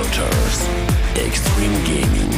Avatars, Extreme Gaming.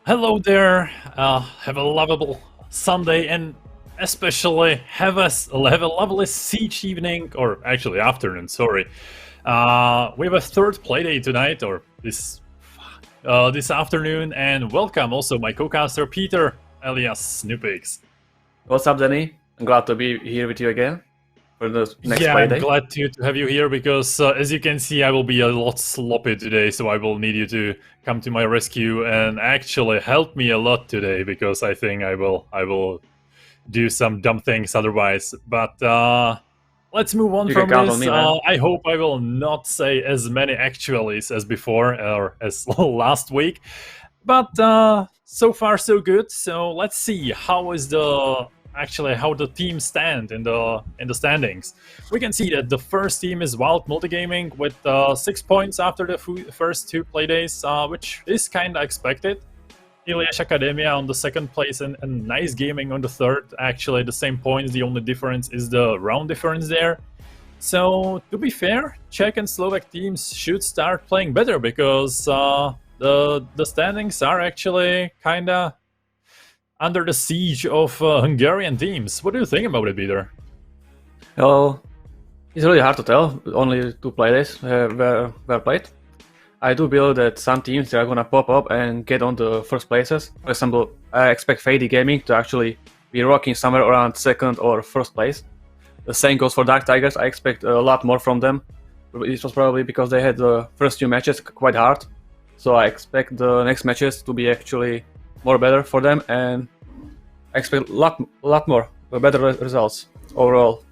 Hello there, have a lovable Sunday and especially have a lovely siege evening, or actually afternoon, sorry. We have a third playdate tonight, or this afternoon, and welcome also my co-caster Peter, alias Snoopix. What's up, Danny? I'm glad to be here with you again for the next playdate. I'm glad to have you here because as you can see I will be a lot sloppy today, so I will need you to come to my rescue and actually help me a lot today, because I think I will do some dumb things otherwise. But let's move on from this. I hope I will not say as many actualities as before or as last week, but so far so good. So let's see how the teams stand in the standings. We can see that the first team is WiLD MultiGaming with 6 points after the first two playdays, which is kinda expected. Iliash Academia on the second place and Nice Gaming on the third. Actually the same points, the only difference is the round difference there. So to be fair, Czech and Slovak teams should start playing better, because the standings are actually kinda under the siege of Hungarian teams. What do you think about it, Peter? Well, it's really hard to tell. Only two playdays were played. I do believe that some teams are gonna pop up and get on the first places. For example, I expect Fady Gaming to actually be rocking somewhere around second or first place. The same goes for Dark Tigers. I expect a lot more from them. It was probably because they had the first few matches quite hard. So I expect the next matches to be actually more better for them, and I expect a lot more better results overall.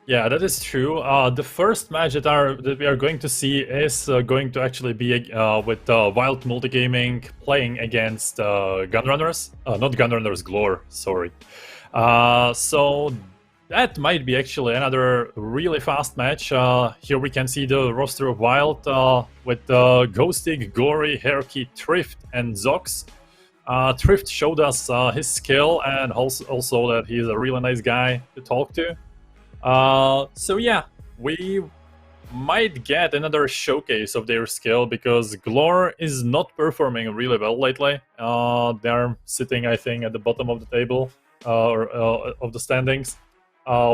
Yeah, that is true. The first match that we are going to see is going to actually be with WiLD MultiGaming playing against Gunrunners, not Gunrunners, GLORE, sorry. So that might be actually another really fast match. Here we can see the roster of WiLD with Ghostig, Gory, Herky, Thrift, and Zox. Thrift showed us his skill, and also that he's a really nice guy to talk to. So yeah, we might get another showcase of their skill, because GLORE is not performing really well lately. They're sitting, I think, at the bottom of the table or of the standings.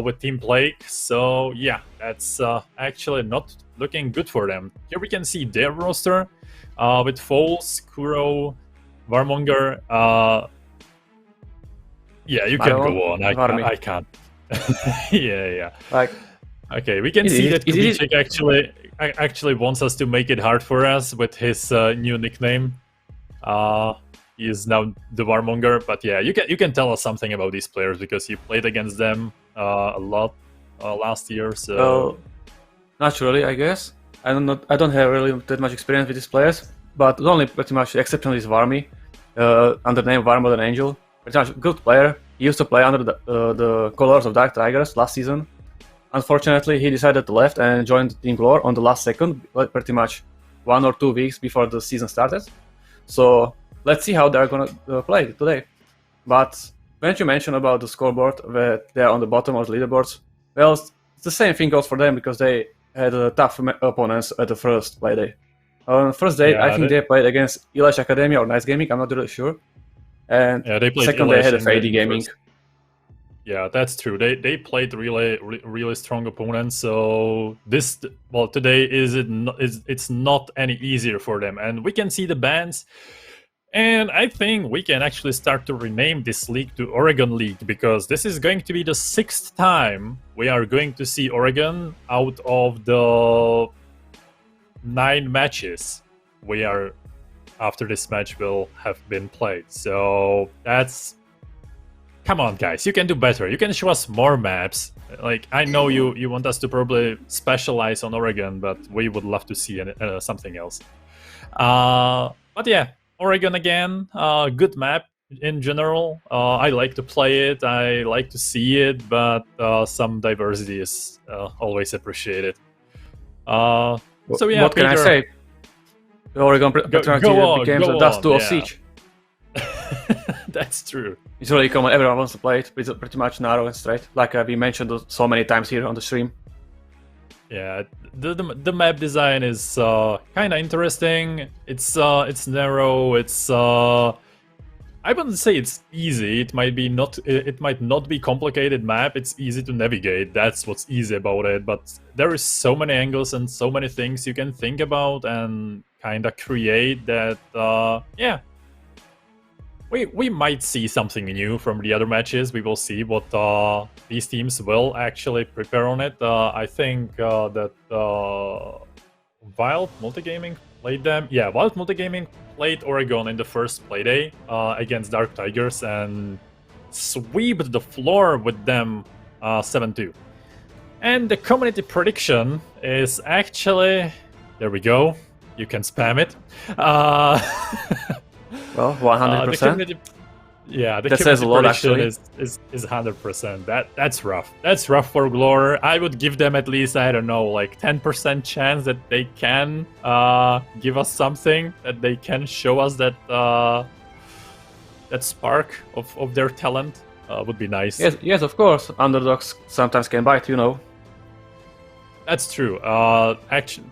With Team Plague, so yeah, that's actually not looking good for them. Here we can see their roster with Foles, Kuro, Warmonger. Yeah, you can go on. I can't. yeah. Okay, we can see that Kubicek actually wants us to make it hard for us with his new nickname. He is now the Warmonger, but yeah, you can tell us something about these players, because you played against them a lot last year. So well, naturally, I guess I don't have really that much experience with these players, but the only pretty much exception is Varmy, under the name Warmod Angel. Pretty much good player. He used to play under the colors of Dark Tigers last season, unfortunately, he decided to left and joined Team GLORE on the last second, pretty much 1 or 2 weeks before the season started. So let's see how they're gonna play today. But when you mentioned about the scoreboard, where they're on the bottom of the leaderboards, well, it's the same thing goes for them because they had tough opponents at the first play day. On the first day, Yeah, I think they played against Ilash Academia or Nice Gaming, I'm not really sure. And yeah, they played second day had a Ilash Fady Gaming. Yeah, that's true. They played really strong opponents. So today it's not any easier for them, and we can see the bans. And I think we can actually start to rename this league to Oregon League, because this is going to be the 6th time we are going to see Oregon out of the 9 matches after this match will have been played. So that's... Come on, guys, you can do better. You can show us more maps. Like, I know you want us to probably specialize on Oregon, but we would love to see something else. But yeah, Oregon again, good map in general. I like to play it, I like to see it, but some diversity is always appreciated. So yeah, what can I say? The Oregon became the Dust 2 of Siege. That's true. It's really common, everyone wants to play it, it's pretty much narrow and straight, like we mentioned so many times here on the stream. Yeah, the map design is kind of interesting. It's narrow. It's I wouldn't say it's easy. It might not be complicated map. It's easy to navigate. That's what's easy about it. But there is so many angles and so many things you can think about and kind of create that. Yeah. We might see something new from the other matches. We will see what these teams will actually prepare on it. I think that WiLD MultiGaming played them. Yeah, WiLD MultiGaming played Oregon in the first playday against Dark Tigers and swept the floor with them 7-2. And the community prediction is actually... There we go. You can spam it. Well, 100%. That says a lot, actually. Is 100%. That's rough. That's rough for GLORE. I would give them at least, I don't know, like 10% chance that they can give us something, that they can show us that that spark of their talent. Would be nice. Yes, of course. Underdogs sometimes can bite, you know. That's true. Actually.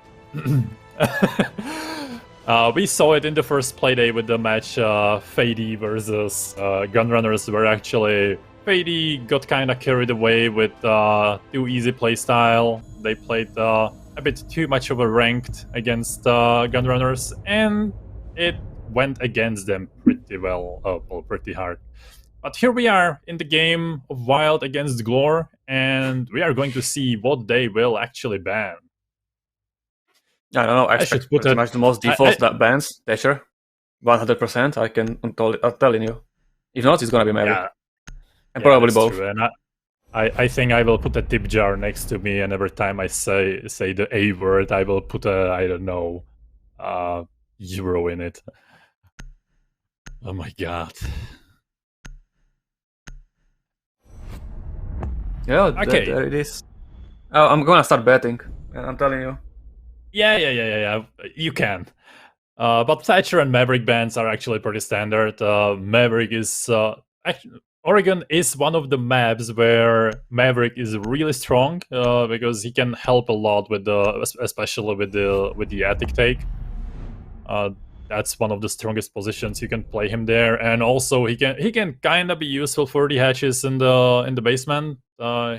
We saw it in the first playday with the match Fady versus Gunrunners, where actually Fady got kind of carried away with too easy playstyle. They played a bit too much of a ranked against Gunrunners, and it went against them pretty well, pretty hard. But here we are in the game of WiLD against GLORE, and we are going to see what they will actually ban. I don't know, I expect pretty much the most default bans, Thatcher. 100%, I'm telling you. If not, it's gonna be Maverick. Yeah. And probably both. True. And I think I will put a tip jar next to me, and every time I say the A word, I will put a, I don't know, euro in it. Oh my god. Yeah, okay. There it is. Oh, I'm gonna start betting, I'm telling you. Yeah. You can. But Thatcher and Maverick bans are actually pretty standard. Maverick is actually, Oregon is one of the maps where Maverick is really strong because he can help a lot with especially with the attic take. That's one of the strongest positions. You can play him there, and also he can kind of be useful for the hatches in the basement.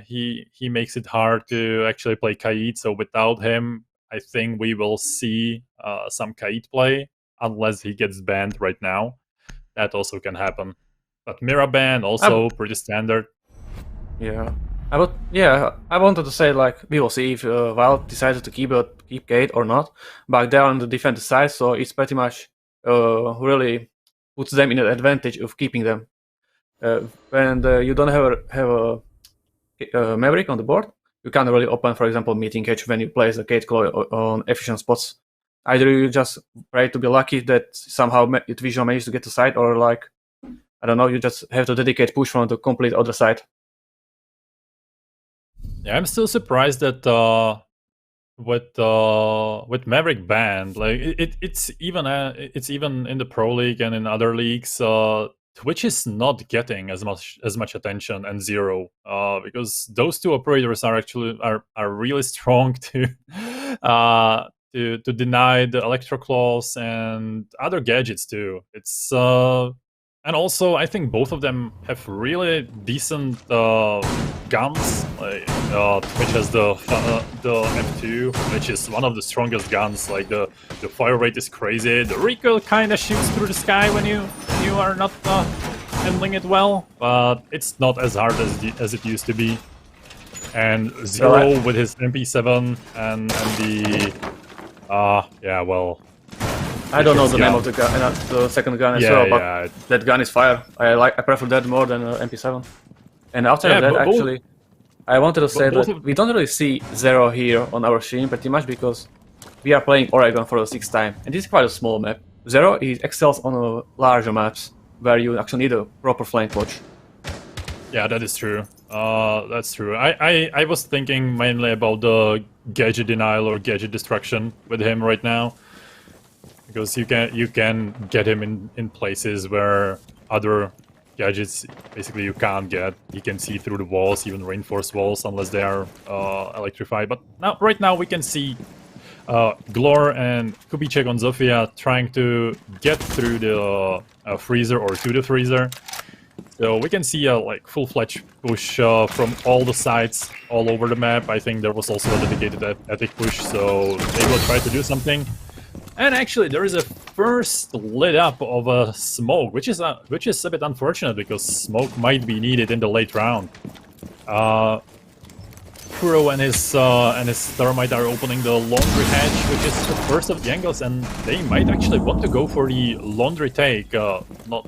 He makes it hard to actually play Kaid. So without him, I think we will see some Kaid play, unless he gets banned right now. That also can happen. But Mira ban also pretty standard. Yeah. I wanted to say, like, we will see if WiLD decided to keep Kaid or not. But they're on the defensive side, so it's pretty much really puts them in an advantage of keeping them. When you don't have a Maverick on the board, you can't really open, for example, meeting catch when you place the Kaid Claw on efficient spots. Either you just pray to be lucky that somehow it visual manages to get to side, or like, I don't know, you just have to dedicate push from the complete other side. Yeah, I'm still surprised that with Maverick banned, like it's even in the Pro League and in other leagues, Twitch is not getting as much attention, and Zero, because those two operators are actually are really strong to to deny the electro claws and other gadgets too. It's and also I think both of them have really decent guns. Like Twitch has the M2, which is one of the strongest guns. Like the fire rate is crazy. The recoil kind of shoots through the sky when you are not handling it well, but it's not as hard as it used to be. And Zero with his MP7 and the yeah, well, I don't know the name of the gun, the second gun as well, but that gun is fire. I prefer that more than MP7. And outside of that, actually, I wanted to say that we don't really see Zero here on our stream pretty much because we are playing Oregon for the 6th time, and this is quite a small map. Zero excels on larger maps where you actually need a proper flank watch. Yeah, that is true. That's true. I was thinking mainly about the gadget denial or gadget destruction with him right now, because you can get him in places where other gadgets basically you can't get. You can see through the walls, even reinforced walls, unless they are electrified. But right now we can see GLORE and Kubicek on Zofia trying to get through the freezer or to the freezer. So we can see a like full-fledged push from all the sides all over the map. I think there was also a dedicated attic push, so they will try to do something. And actually, there is a first lit up of a smoke, which is a bit unfortunate because smoke might be needed in the late round. Kuro and his Thermite are opening the laundry hatch, which is the first of the angles, and they might actually want to go for the laundry take. Not,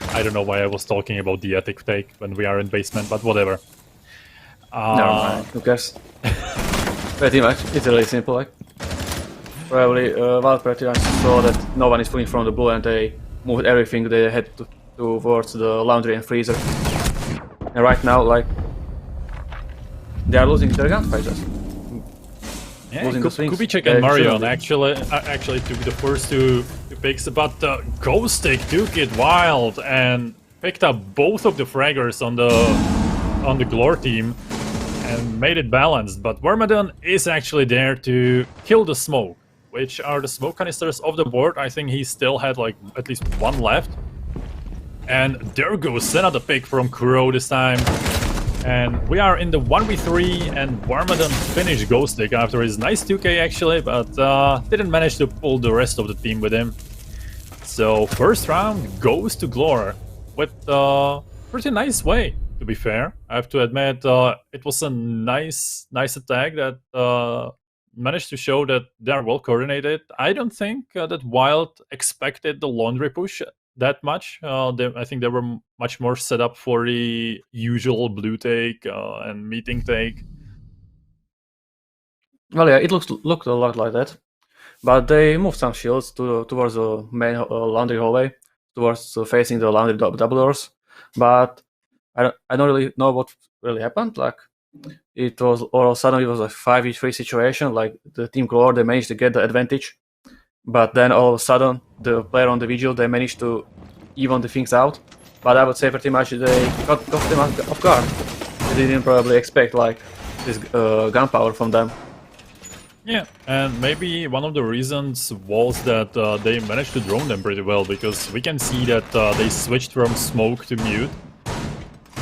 I don't know why I was talking about the attic take when we are in basement, but whatever. Never mind, who cares? Pretty much, it's really simple. Like, probably WiLD pretty much saw that no one is pulling from the blue, and they moved everything they had towards the laundry and freezer. And right now, like, they are losing their gunfight just. Yeah, Kubicek and Marion actually took the first two picks, but Ghostic took it wild and picked up both of the fraggers on the GLORE team and made it balanced. But Wormadon is actually there to kill the smoke, which are the smoke canisters off the board. I think he still had like at least one left. And there goes another pick from Kuro this time. And we are in the 1v3, and Wormadon finished Ghostic after his nice 2k actually, but didn't manage to pull the rest of the team with him. So first round goes to GLORE with a pretty nice way, to be fair. I have to admit, it was a nice attack that managed to show that they are well coordinated. I don't think that WiLD expected the laundry push that much. I think they were much more set up for the usual blue take and meeting take. Well, yeah, it looked a lot like that, but they moved some shields towards the main laundry hallway, towards facing the laundry double doors. But I don't really know what really happened. Like, it was all of a sudden it was a 5v3 situation. Like, the team GLORE, they managed to get the advantage. But then all of a sudden, the player on the vigil, they managed to even the things out. But I would say pretty much they got them off guard. They didn't probably expect like this gunpowder from them. Yeah, and maybe one of the reasons was that they managed to drone them pretty well, because we can see that they switched from smoke to mute.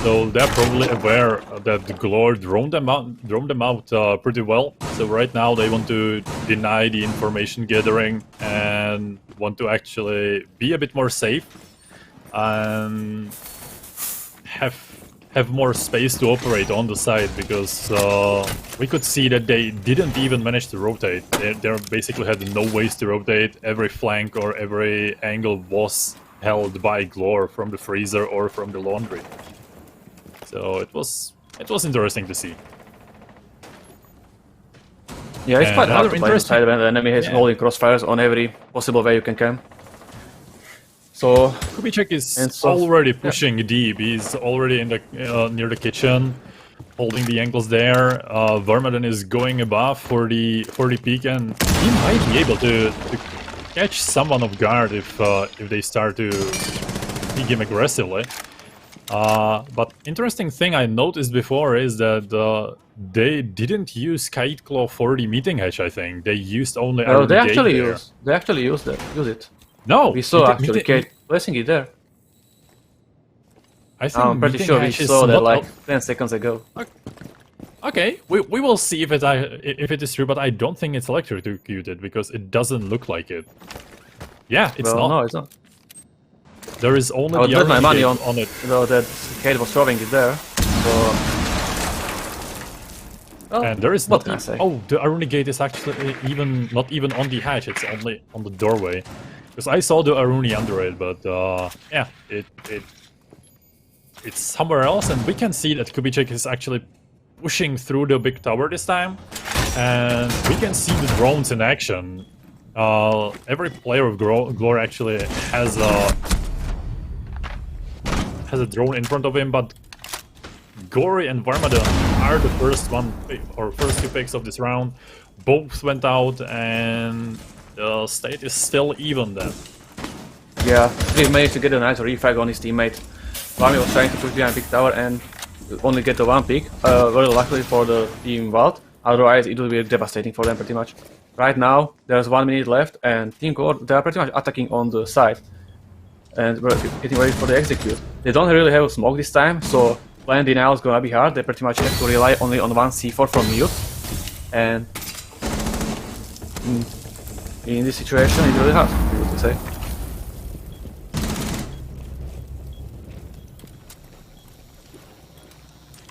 So they're probably aware that the GLORE droned them out pretty well. So right now they want to deny the information gathering and want to actually be a bit more safe and have more space to operate on the side, because we could see that they didn't even manage to rotate. They basically had no ways to rotate. Every flank or every angle was held by GLORE from the freezer or from the laundry. So it was interesting to see. Yeah, it's quite hard to play inside when the enemy is holding crossfires on every possible way you can. So Kubicek is already pushing deep. He's already in the near the kitchen. holding the angles there. Vermadon is going above for the peak, and he might be able to catch someone off guard if they start to peek him aggressively. But interesting thing I noticed before is that they didn't use Kite Claw for the meeting hatch. I think they used only. No, they Aruni actually Gate there. use it. No, We saw actually Kate placing it there. I think I'm pretty meeting sure we hatch is saw that not like 10 seconds ago. Okay, we will see if it is true, but I don't think it's electrocuted because it doesn't look like it. Yeah, it's Well, not. no, it's not. There is only I would the bet my Aruni money Gate on it. You know, that Kate was throwing it there. So, well, And there is what not. can I say? Oh, the Aruni Gate is actually not even on the hatch. It's only on the doorway. Because I saw the Aruni under it, but yeah, it's somewhere else, and we can see that Kubicek is actually pushing through the big tower this time, and we can see the drones in action. Every player of GLORE actually has a drone in front of him, but Gory and Varmadon are the first two picks of this round. Both went out, and the state is still even then. Yeah, he managed to get a nice refrag on his teammate. Rami was trying to push behind big tower and only get the one pick. Very luckily for the team WiLD, otherwise it would be devastating for them pretty much. Right now, there's 1 minute left, and Team GLORE, they are pretty much attacking on the side. And we're getting ready for the execute. They don't really have a smoke this time, so plan denial is gonna be hard. They pretty much have to rely only on one C4 from mute. And in this situation, it's really hard, I would say.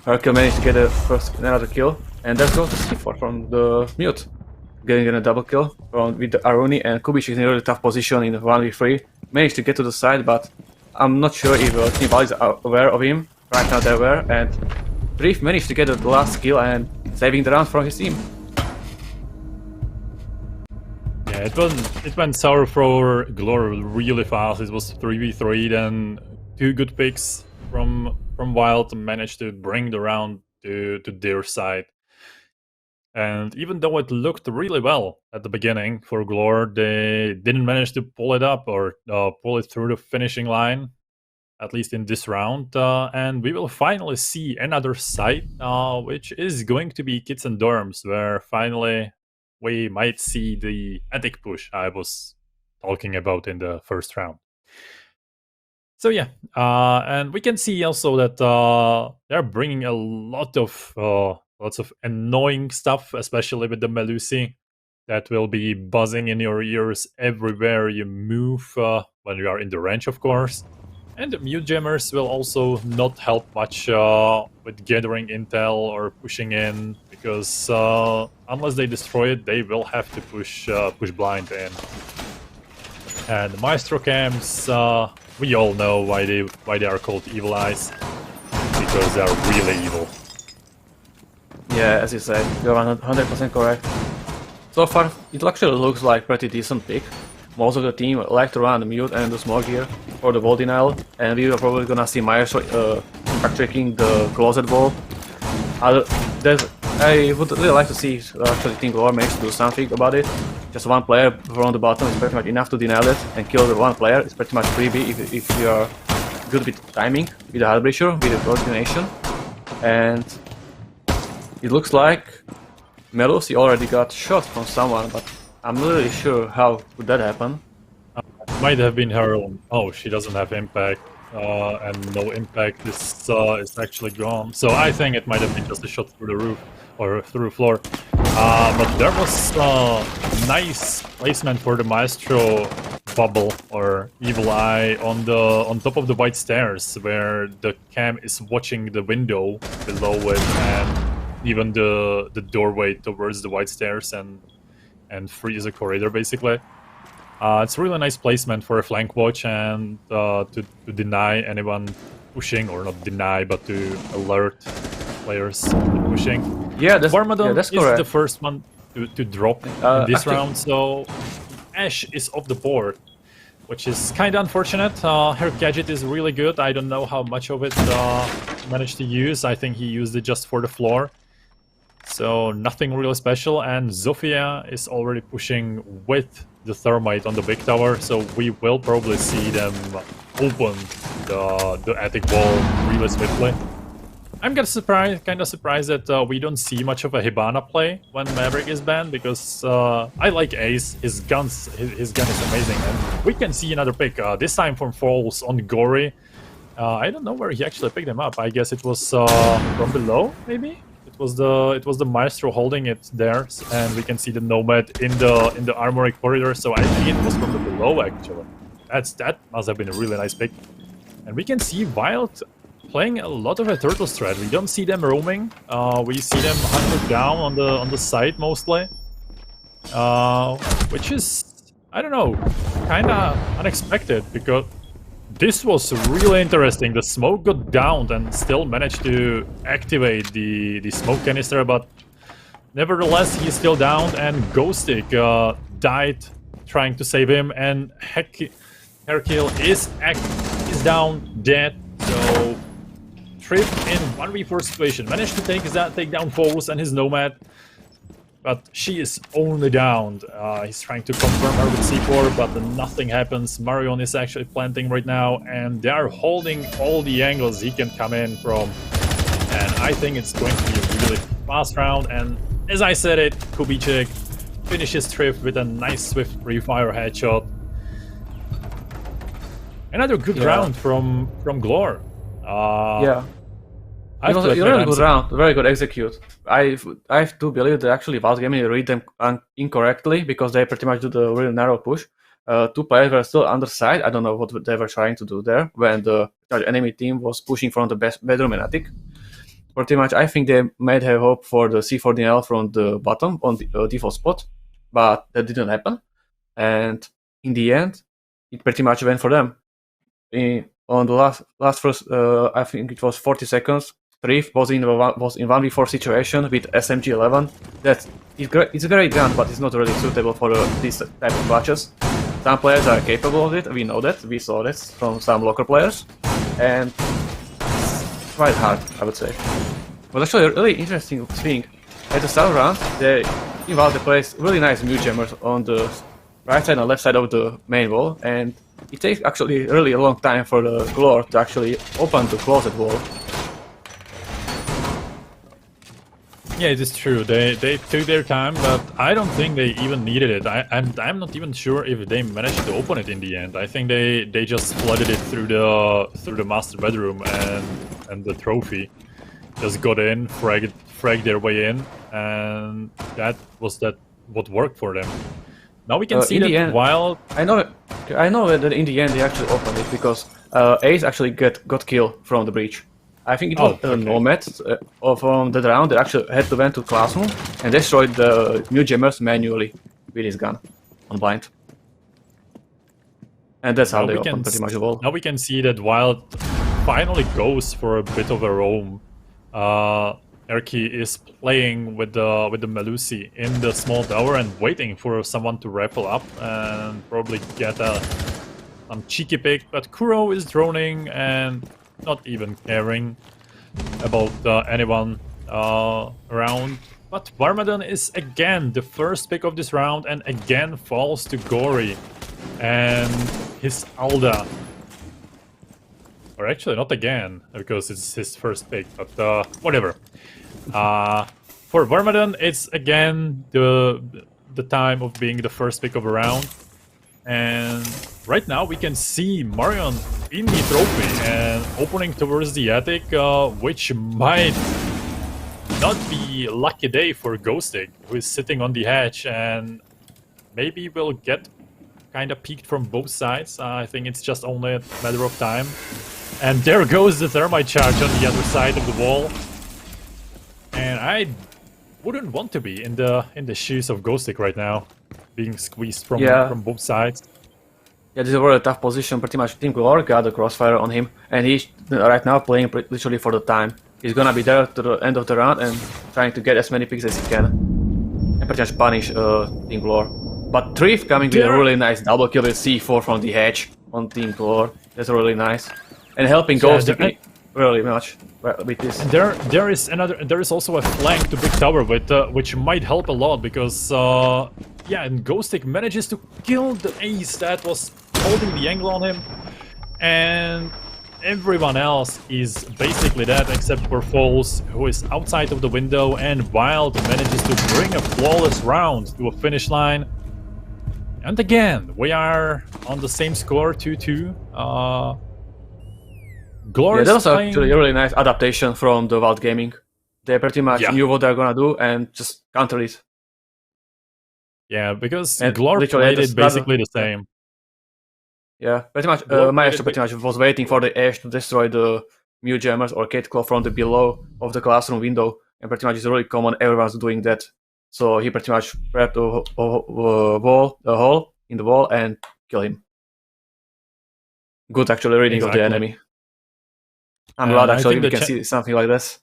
Hercule managed to get another kill, and let's go to C4 from the mute. Getting a double kill with the Aruni, and Kubicek is in a really tough position in 1v3. Managed to get to the side, but I'm not sure if Team WiLD is aware of him. Right now they're aware, and Brief managed to get the last kill and saving the round from his team. Yeah, it went sour for GLORE really fast. It was 3v3, then two good picks from WiLD managed to bring the round to their side. And even though it looked really well at the beginning for GLORE, they didn't manage to pull it up or pull it through the finishing line, at least in this round. And we will finally see another site, which is going to be Kids and Dorms, where finally we might see the attic push I was talking about in the first round. So yeah, and we can see also that they're bringing a lot of lots of annoying stuff, especially with the Melusi, that will be buzzing in your ears everywhere you move when you are in the range, of course. And the mute jammers will also not help much with gathering intel or pushing in, because unless they destroy it, they will have to push blind in. And the Maestro cams, we all know why they are called Evil Eyes, because they are really evil. Yeah, as you said, you're 100% correct. So far, it actually looks like pretty decent pick. Most of the team like to run the mute and the smoke gear for the wall denial, and we are probably gonna see Maestro impact tricking the closet wall. I would really like to see actually Team GLORE manage to do something about it. Just one player from the bottom is pretty much enough to deny it and kill the one player. It's pretty much freebie if you are good with timing, with the Heartbreacher, with the coordination. And it looks like Melusi already got shot from someone, but I'm not really sure how could that happen. Might have been her own. Oh, she doesn't have impact, and no impact is actually gone. So I think it might have been just a shot through the roof or through the floor. But there was nice placement for the Maestro bubble or Evil Eye on top of the white stairs, where the cam is watching the window below it and even the doorway towards the white stairs and freeze a corridor basically. It's a really nice placement for a flank watch and to deny anyone pushing, or not deny, but to alert players pushing. Yeah, that's Varmadon that's is correct. the first one to drop in this round, so Ash is off the board. which is kind of unfortunate. Her gadget is really good. I don't know how much of it managed to use. I think he used it just for the floor. So nothing really special, and Zofia is already pushing with the thermite on the big tower, so we will probably see them open the attic wall really swiftly. I'm kind of surprised that we don't see much of a Hibana play when Maverick is banned, because I like Ace. His gun is amazing, and we can see another pick. This time from Falls on Gory. I don't know where he actually picked him up. I guess it was from below, maybe. It was the Maestro holding it there, and we can see the Nomad in the armory corridor. So I think it was from the below actually. That must have been a really nice pick. And we can see WiLD playing a lot of a turtle strat. We don't see them roaming. We see them hunted down on the side mostly, which is, I don't know, kind of unexpected, because this was really interesting. The smoke got downed and still managed to activate the smoke canister, but nevertheless he's still downed, and Ghostic died trying to save him, and Herkill is down, dead. So Trip in 1v4 situation managed to take down Falls and his Nomad, but she is only downed. He's trying to confirm her with C4, but nothing happens. Marion is actually planting right now, and they are holding all the angles he can come in from. And I think it's going to be a really fast round. And as I said it, Kubicek finishes Trip with a nice swift pre-fire headshot. Another good round from GLORE. It was a really good round, very good execute. I have to believe that actually WiLD read them incorrectly, because they pretty much do the really narrow push. Two players were still underside. I don't know what they were trying to do there when the enemy team was pushing from the bedroom and attic. Pretty much, I think they might have hope for the C4DL from the bottom on the default spot, but that didn't happen. And in the end, it pretty much went for them. On the last first, I think it was 40 seconds. Reef was in 1v4 situation with SMG-11. It's a great gun, but it's not really suitable for this type of matches. Some players are capable of it, we know that, we saw that from some local players, and it's quite hard, I would say. But actually a really interesting thing, at the start round, they placed really nice mute jammers on the right side and left side of the main wall, and it takes actually really a long time for the GLORE to actually open the closet wall. Yeah, it is true. They took their time, but I don't think they even needed it. I'm not even sure if they managed to open it in the end. I think they just flooded it through the master bedroom, and the trophy just got in, fragged their way in, and that was what worked for them. Now we can see that WiLD. I know that in the end they actually opened it, because Ace actually got killed from the breach. I think it was Nomad from that round that actually had to went to classroom and destroyed the new jammers manually with his gun on blind. And that's how they opened pretty much the wall. Now we can see that WiLD finally goes for a bit of a roam. Erki is playing with the Melusi in the small tower and waiting for someone to rappel up and probably get some cheeky pick, but Kuro is droning and not even caring about anyone around. But Warmadon is again the first pick of this round and again falls to Gory and his Alda. Or actually not again, because it's his first pick, but whatever. For Warmadon, it's again the time of being the first pick of a round. And right now we can see Marion in the trophy and opening towards the attic, which might not be a lucky day for Ghostic, who is sitting on the hatch, and maybe will get kind of peeked from both sides. I think it's just only a matter of time. And there goes the thermite charge on the other side of the wall. And I wouldn't want to be in the shoes of Ghostic right now, being squeezed from both sides. Yeah, this is a very tough position. Pretty much Team GLORE got the crossfire on him, and he's right now playing literally for the time. He's gonna be there to the end of the round and trying to get as many picks as he can, and pretty much punish Team GLORE. But Thrift coming with a really nice double kill with C4 from the hedge on Team GLORE. That's really nice. And helping Ghost really much with this. And there is also a flank to Big Tower with which might help a lot because and Ghostic manages to kill the ace that was holding the angle on him, and everyone else is basically dead except for Foles, who is outside of the window, and WiLD manages to bring a flawless round to a finish line. And again, we are on the same score, 2-2. GLORE that was actually a really nice adaptation from the WiLD Gaming. They pretty much knew what they're gonna do and just countered it. Yeah, because and GLORE played it basically the same. Yeah, pretty much. Maestro pretty much was waiting for the Ash to destroy the Mute Jammers or Kate Claw from the below of the classroom window, and pretty much it's really common. Everyone's doing that, so he pretty much prepped a hole in the wall and kill him. Good, actually, reading of the enemy. I'm glad actually we can see something like this.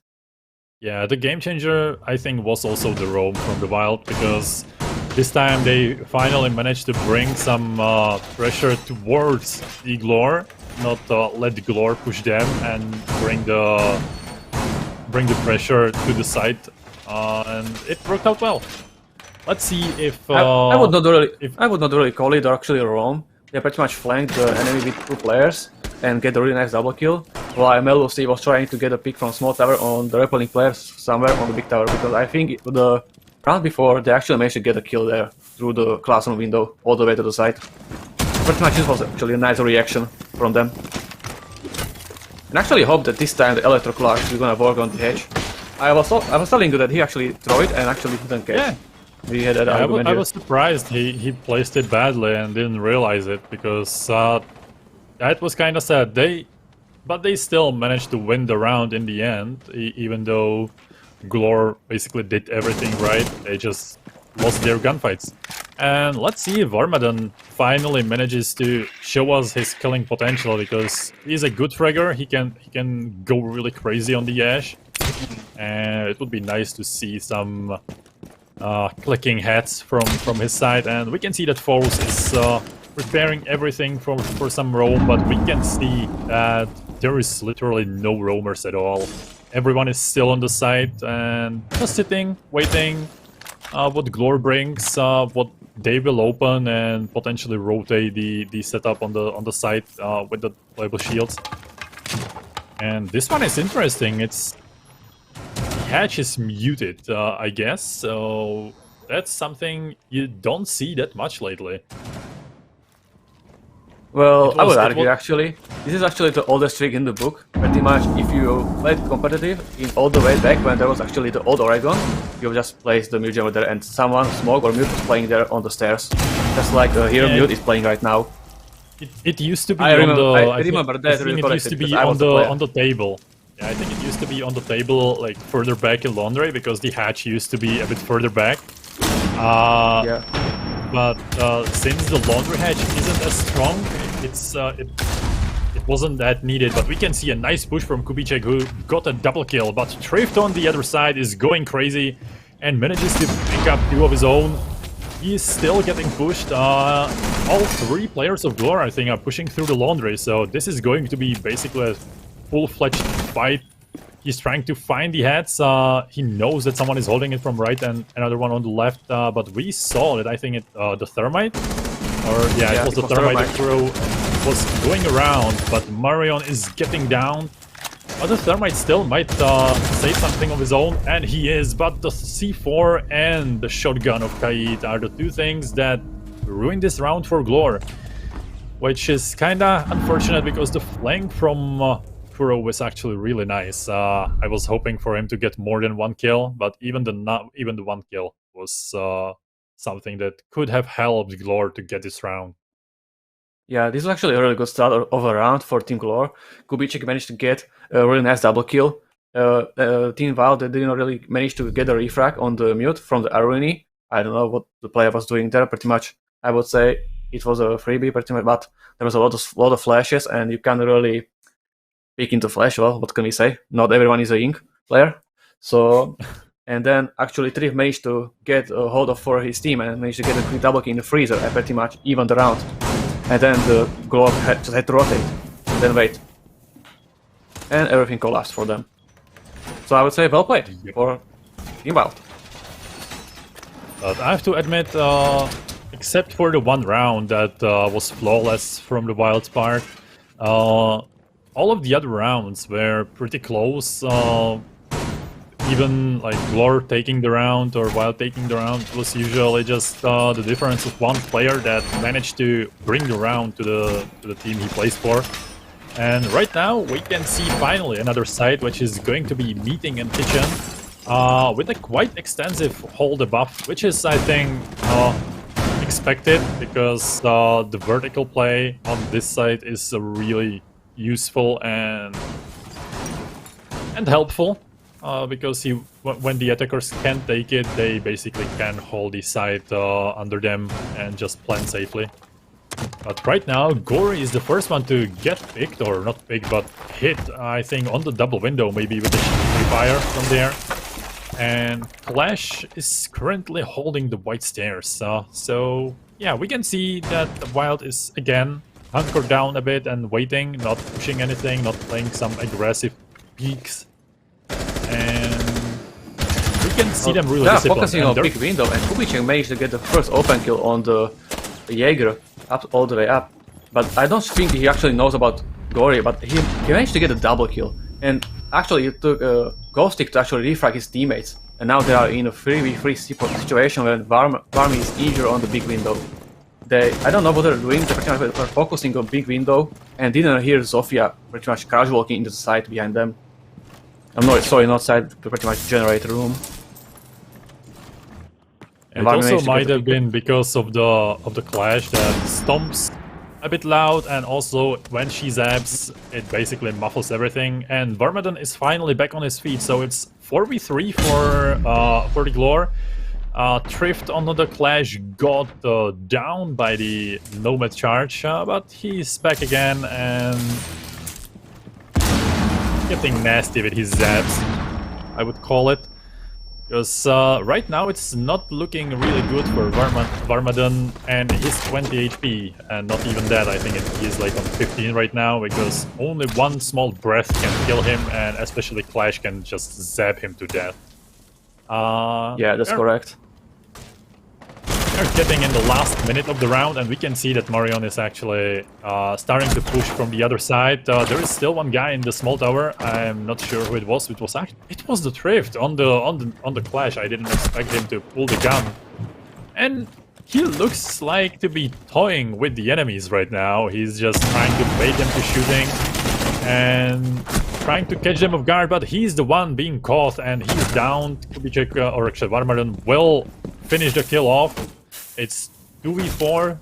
Yeah, the game changer I think was also the roam from the WiLD, because this time they finally managed to bring some pressure towards the GLORE, not let the GLORE push them and bring the pressure to the side, and it worked out well. Let's see if I would not really call it actually a roam. They pretty much flanked the enemy with 2 players and get a really nice double kill, while Melusi was trying to get a pick from small tower on the repelling players somewhere on the big tower, because I think the round before they actually managed to get a kill there through the classroom window all the way to the side. Pretty much this was actually a nice reaction from them. And I actually hope that this time the Electro Clark is gonna work on the hedge. I was telling you that he actually threw it and actually didn't catch. Yeah. We had that argument I was surprised he placed it badly and didn't realize it, because that was kind of sad. But they still managed to win the round in the end, even though GLORE basically did everything right. They just lost their gunfights. And let's see if Armadan finally manages to show us his killing potential, because he's a good fragger. He can go really crazy on the Ash, and it would be nice to see some clicking heads from his side. And we can see that Foles is preparing everything for some roam, but we can see that there is literally no roamers at all. Everyone is still on the site and just sitting, waiting what GLORE brings, what they will open, and potentially rotate the setup on the site with the playable shields. And this one is interesting. It's hatch is muted, I guess, so that's something you don't see that much lately. Well, I would argue actually, this is actually the oldest trick in the book. Pretty much, if you played competitive in all the way back when there was actually the old Oregon, you just place the Mute Jammer there and someone, Smog or Mute, is playing there on the stairs. Just like Hero Mute is playing right now. It used to be I remember that. It used to be on the table. Yeah, I think it used to be on the table, like further back in Laundry, because the hatch used to be a bit further back. Yeah. But since the Laundry hatch isn't as strong, it wasn't that needed. But we can see a nice push from Kubicek, who got a double kill. But Thrift on the other side is going crazy and manages to pick up 2 of his own. He is still getting pushed. All 3 players of GLORE, I think, are pushing through the Laundry. So this is going to be basically a full-fledged fight. He's trying to find the heads. He knows that someone is holding it from right and another one on the left. But we saw that, I think, the Thermite. It was the Thermite throw was going around, but Marion is getting down. But the Thermite still might say something of his own, and he is. But the C4 and the shotgun of Kaid are the 2 things that ruined this round for GLORE, which is kinda unfortunate because the flank from Kuro was actually really nice. I was hoping for him to get more than 1 kill, but even the 1 kill was something that could have helped GLORE to get this round. Yeah, this was actually a really good start of a round for Team GLORE. Kubicek managed to get a really nice double kill. Team WiLD didn't really manage to get a refrag on the Mute from the Aruni. I don't know what the player was doing there. Pretty much, I would say it was a freebie, pretty much, but there was a lot of flashes, and you can't really pick into flash. Well, what can we say? Not everyone is a Ink player, so And then actually Triff managed to get a hold of for his team and managed to get a quick double kill in the freezer and pretty much even the round. And then the GLORE just had to rotate, then wait. And everything collapsed for them. So I would say well played for Team WiLD. But I have to admit, except for the one round that was flawless from the WiLD's part, all of the other rounds were pretty close. Even like GLORE taking the round or WiLD taking the round was usually just the difference of one player that managed to bring the round to the team he plays for. And right now we can see finally another side which is going to be meeting in kitchen with a quite extensive hold buff, which is I think expected because the vertical play on this side is really useful and helpful. Because when the attackers can't take it, they basically can hold the side under them and just plant safely. But right now, GLORE is the first one to get picked, or not picked, but hit, I think, on the double window, maybe with the free fire from there. And Clash is currently holding the white stairs. So, yeah, we can see that WiLD is, again, hunkered down a bit and waiting, not pushing anything, not playing some aggressive peaks. And we can see them really disciplined. Focusing on big window, and Kubicek managed to get the first open kill on the Jaeger up all the way up. But I don't think he actually knows about GLORE, but he managed to get a double kill. And actually it took a Ghost Stick to actually refrag his teammates. And now they are in a 3v3 situation where Varmi is injured on the big window. I don't know what they're doing, they're focusing on big window and didn't hear Zofia pretty much casual walking into the side behind them. I'm not side, to pretty much generate room. It also might have been because of the clash that stomps a bit loud, and also when she zaps, it basically muffles everything. And Varmadon is finally back on his feet, so it's 4v3 for the GLORE. Trift on the clash got down by the Nomad charge, but he's back again and getting nasty with his zaps, I would call it. Because right now it's not looking really good for Varmadon, and he's 20 HP, and not even that. I think he's like on 15 right now, because only one small breath can kill him, and especially Clash can just zap him to death. Yeah, that's correct. We're getting in the last minute of the round, and we can see that Marion is actually starting to push from the other side. There is still one guy in the small tower. I'm not sure who it was. It was the Trift on the Clash. I didn't expect him to pull the gun, and he looks like to be toying with the enemies right now. He's just trying to bait them to shooting and trying to catch them off guard, but he's the one being caught, and he's down. Kubicek, or actually Varmadon, will finish the kill off. It's 2v4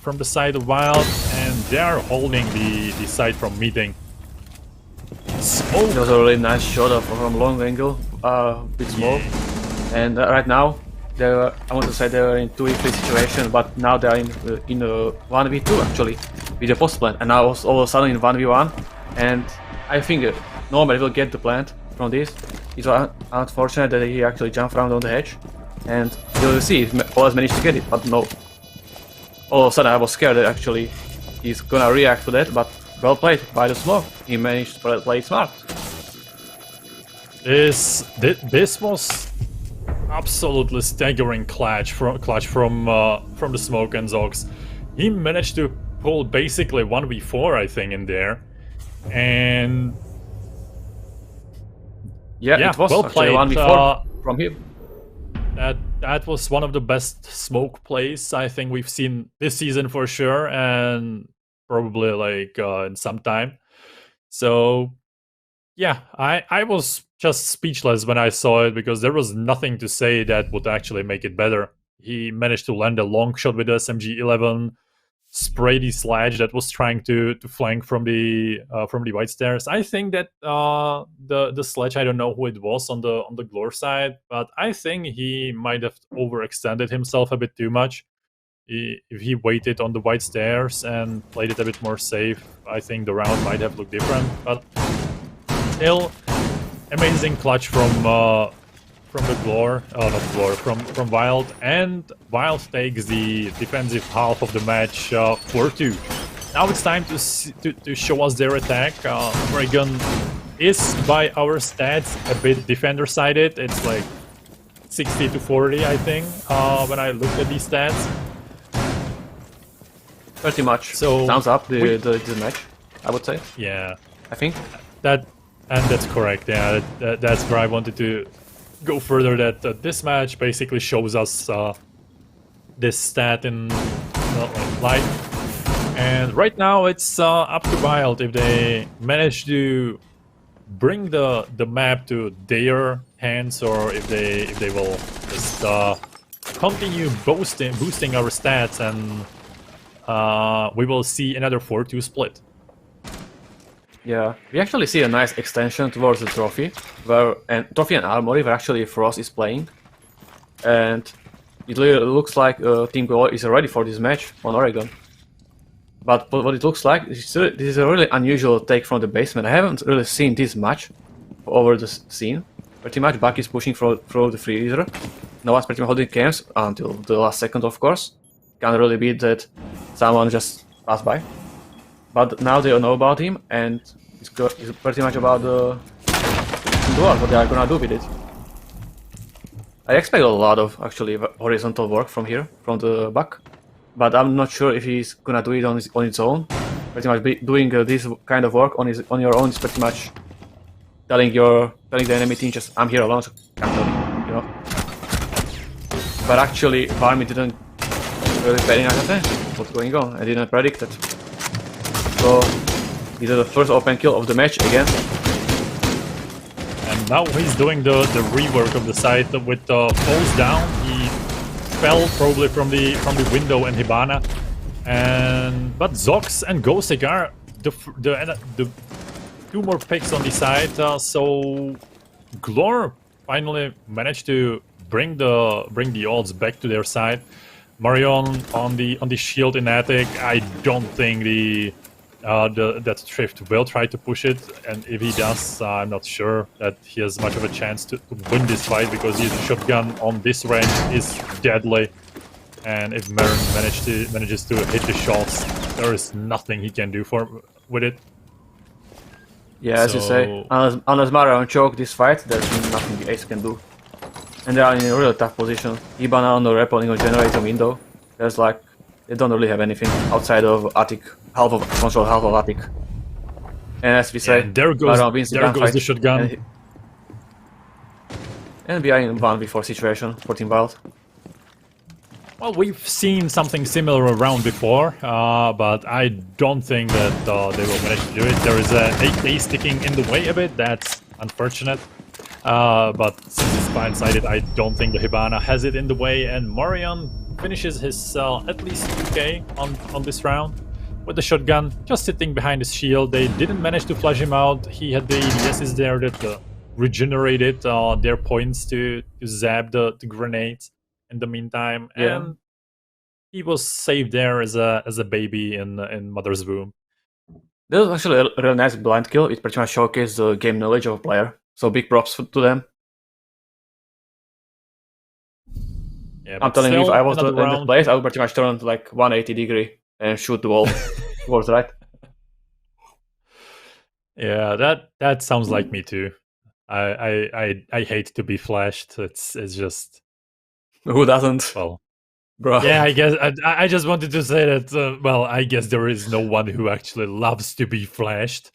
from the side of WiLD, and they are holding the side from meeting. Smoke. It was a really nice shot from long angle with smoke. And right now, I want to say they were in 2v3 situation, but now they are in a 1v2 actually with the post plant, and now all of a sudden in 1v1. And I think Nomad will get the plant from this. It's unfortunate that he actually jumped around on the hedge. And you'll see if always managed to get it, but no. All of a sudden I was scared that actually he's gonna react to that, but well played by the smoke. He managed to play it smart. This was absolutely staggering clutch from the smoke and Zox. He managed to pull basically 1v4, I think, in there, and yeah, it was well played. 1v4 from him. That was one of the best smoke plays I think we've seen this season for sure, and probably like in some time. So yeah, I was just speechless when I saw it, because there was nothing to say that would actually make it better. He managed to land a long shot with the SMG-11, spray the sledge that was trying to flank from the white stairs. I think that the sledge, I don't know who it was on the GLORE side, but I think he might have overextended himself a bit too much. If he waited on the white stairs and played it a bit more safe, I think the round might have looked different. But still, amazing clutch from from the GLORE, not GLORE, from WiLD, and WiLD takes the defensive half of the match 4-2. Now it's time to show us their attack. Oregon is, by our stats, a bit defender-sided. It's like 60-40, I think, when I looked at these stats. Pretty much. So sounds up the match, I would say. Yeah, I think that's correct. Yeah, that's where I wanted to go further. That this match basically shows us this stat in live. And right now it's up to WiLD if they manage to bring the map to their hands, or if they will just continue boosting our stats, and we will see another 4-2 split. Yeah, we actually see a nice extension towards the trophy, Trophy and Armory, where actually Frost is playing, and it really looks like Team GLORE is ready for this match on Oregon. But what it looks like, this is a really unusual take from the basement. I haven't really seen this much over the scene. Pretty much Buck is pushing through the freezer. No one's pretty much holding cams until the last second, of course. Can't really beat that someone just passed by. But now they know about him, and it's pretty much about the duel, what they are gonna do with it. I expect a lot of actually horizontal work from here, from the Buck. But I'm not sure if he's gonna do it on its own. Pretty much doing this kind of work on your own is pretty much telling the enemy team just I'm here alone, so can't tell me, you know. But actually, Barmy didn't really pay enough attention to what's going on. I didn't predict it. So he did the first open kill of the match again. And now he's doing the rework of the site with the falls down. He fell probably from the window in Hibana, but Zox and Gosek are the two more picks on the side. So GLORE finally managed to bring the odds back to their side. Marion on the shield in attic. I don't think that Thrift will try to push it, and if he does, I'm not sure that he has much of a chance to win this fight, because his shotgun on this range is deadly, and if Marin manages to hit the shots, there is nothing he can do with it. Yeah, as you say, unless Marion choke this fight, there's nothing the Ace can do. And they are in a really tough position. Ibana on the repelling generator window. There's like, they don't really have anything outside of attic, half of attic. And as we say, there goes the shotgun. And we are in 1v4 situation for Team WiLD. Well, we've seen something similar around before, but I don't think that they will manage to do it. There is a 8A sticking in the way a bit. That's unfortunate. But since it's blindsided, I don't think the Hibana has it in the way, and Marion finishes his at least 2k on this round with the shotgun, just sitting behind his shield. They didn't manage to flush him out. He had the ADSs there that regenerated their points to zap the grenades in the meantime, and he was saved there as a baby in mother's womb. This was actually a really nice blind kill. It pretty much showcased the game knowledge of a player. So big props to them. Yeah, I'm telling you, if I was in this place, I would pretty much turn like 180 degree and shoot the wall towards right. Yeah, that sounds like me too. I hate to be flashed. It's just, who doesn't? Well, bro. Yeah, I guess I just wanted to say that. Well, I guess there is no one who actually loves to be flashed.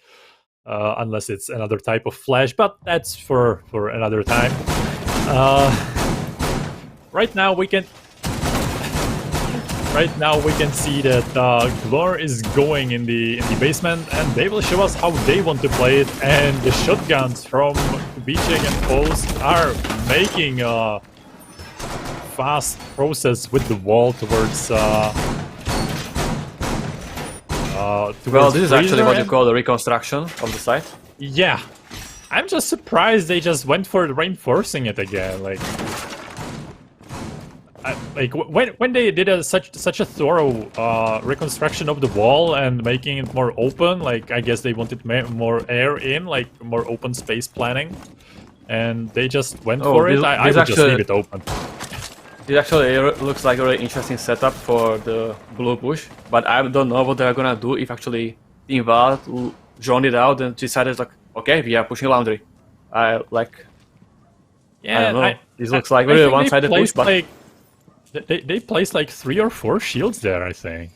Unless it's another type of flash, but that's for another time. Right now we can see that GLORE is going in the basement, and they will show us how they want to play it. And the shotguns from Kubicek and Post are making a fast process with the wall towards. Well, this is actually what you call the reconstruction of the site. Yeah, I'm just surprised they just went for reinforcing it again. When they did such a thorough reconstruction of the wall and making it more open, I guess they wanted more air in, like more open space planning. and they just went Oh, for it. this- I this would just actually- leave it open. It actually looks like a really interesting setup for the blue push, but I don't know what they're gonna do if actually Team WiLD drawn it out and decided like, okay, we are pushing laundry. I don't know. This looks like very think they one-sided push, placed, but like, they placed like 3 or 4 shields there, I think.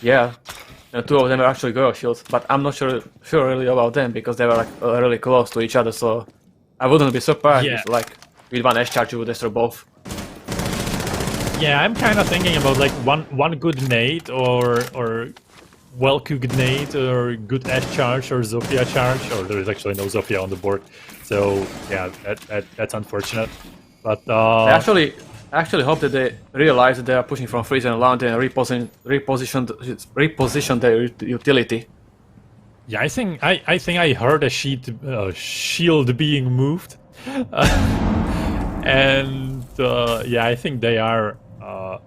yeah, and 2 of them are actually girl shields, but I'm not sure really about them because they were like really close to each other. So I wouldn't be surprised Yeah. if like with one S charge you would destroy both. Yeah, I'm kind of thinking about like one good nade or well cooked nade or good Ash charge or Zofia charge, or there is actually no Zofia on the board. So yeah, that's unfortunate. But I actually hope that they realize that they are pushing from freezer and laundry and reposition their utility. yeah, I think I heard a shield being moved, and yeah, I think they are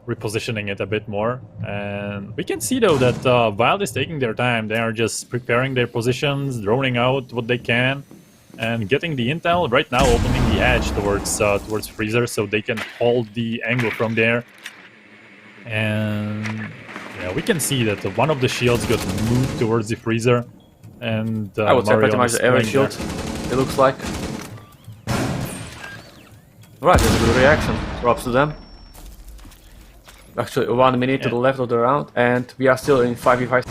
repositioning it a bit more. And we can see though that WiLD is taking their time. They are just preparing their positions, droning out what they can, and getting the intel. Right now, opening the edge towards freezer, so they can hold the angle from there. And yeah, we can see that one of the shields got moved towards the freezer. And I would say pretty Marion much is every playing shield, it looks like. Right, that's a good reaction. Props to them. Actually, 1 minute to the left of the round, and we are still in 5v5.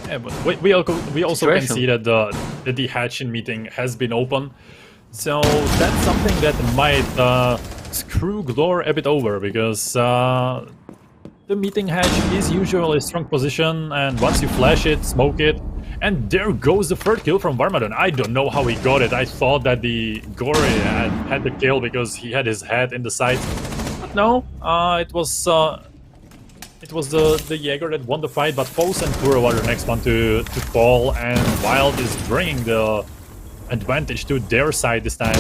Yeah, but we also can Situation. see that the hatching meeting has been open, so that's something that might screw GLORE a bit over, because the meeting hatch is usually a strong position, and once you flash it, smoke it, and there goes the third kill from Varmadon. I don't know how he got it. I thought that the GLORE had the kill because he had his head in the sight, but no, it was the Jaeger that won the fight, but Foes and Kuro are the next one to fall, and WiLD is bringing the advantage to their side this time.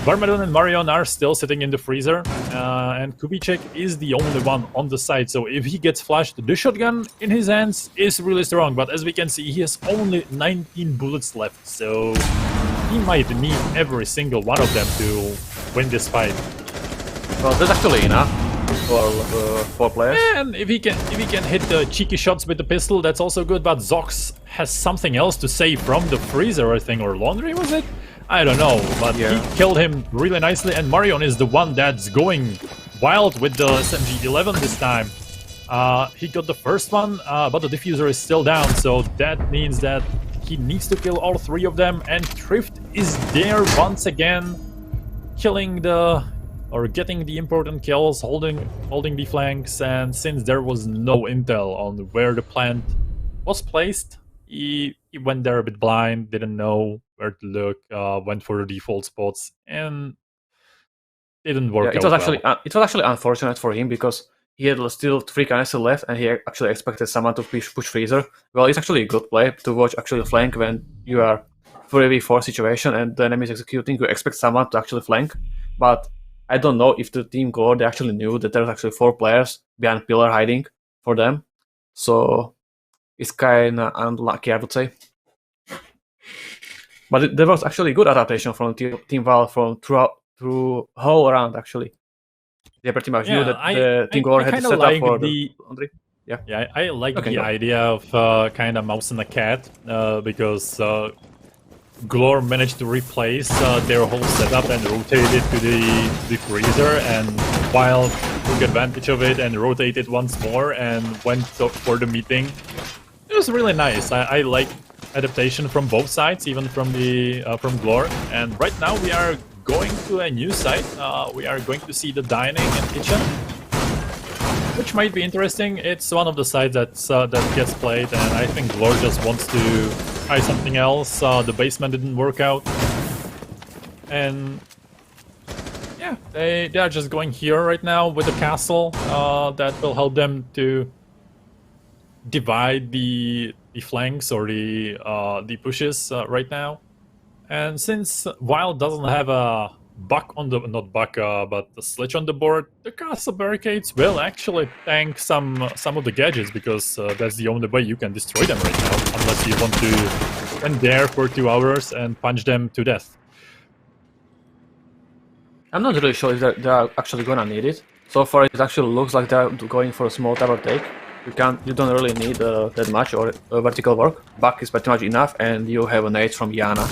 Varmadon and Marion are still sitting in the freezer, and Kubicek is the only one on the side, so if he gets flashed, the shotgun in his hands is really strong, but as we can see, he has only 19 bullets left, so he might need every single one of them to win this fight. Well, that's actually enough for 4 players. And if he can hit the cheeky shots with the pistol, that's also good. But Zox has something else to say from the freezer, I think, or laundry, was it? I don't know, but Yeah. he killed him really nicely. And Marion is the one that's going wild with the SMG-11 this time. He got the first one, but the diffuser is still down, so that means that he needs to kill all 3 of them. And Thrift is there once again, killing getting the important kills, holding the flanks, and since there was no intel on where the plant was placed, he went there a bit blind, didn't know where to look, went for the default spots, and didn't work Yeah, out it was actually unfortunate for him because he had still 3 canisters left, and he actually expected someone to push freezer. Well, it's actually a good play to watch actually flank when you are 3v4 situation and the enemy is executing. You expect someone to actually flank, but I don't know if the team GLORE they actually knew that there's actually 4 players behind pillar hiding for them, so it's kind of unlucky, I would say. But there was actually good adaptation from Team WiLD from through whole round actually. They pretty much knew that the Team GLORE had to kinda set like up for the laundry. Yeah, I like Okay, the go. idea of kind of mouse and a cat, because GLORE managed to replace their whole setup and rotate it to the freezer, and WiLD took advantage of it and rotated once more and went for the meeting. It was really nice. I like adaptation from both sides, even from GLORE. And right now we are going to a new site. We are going to see the dining and kitchen, which might be interesting. It's one of the sides that gets played, and I think GLORE just wants to try something else. The basement didn't work out, and yeah, they are just going here right now with the castle. That will help them to divide the flanks or the pushes right now. And since WiLD doesn't have a buck on the but the sledge on the board, the castle barricades will actually tank some of the gadgets, because that's the only way you can destroy them right now, unless you want to stand there for 2 hours and punch them to death. I'm not really sure if they're actually gonna need it. So far, it actually looks like they're going for a small tower take. You don't really need that much or vertical work. Back is pretty much enough, and you have an nade from Yana.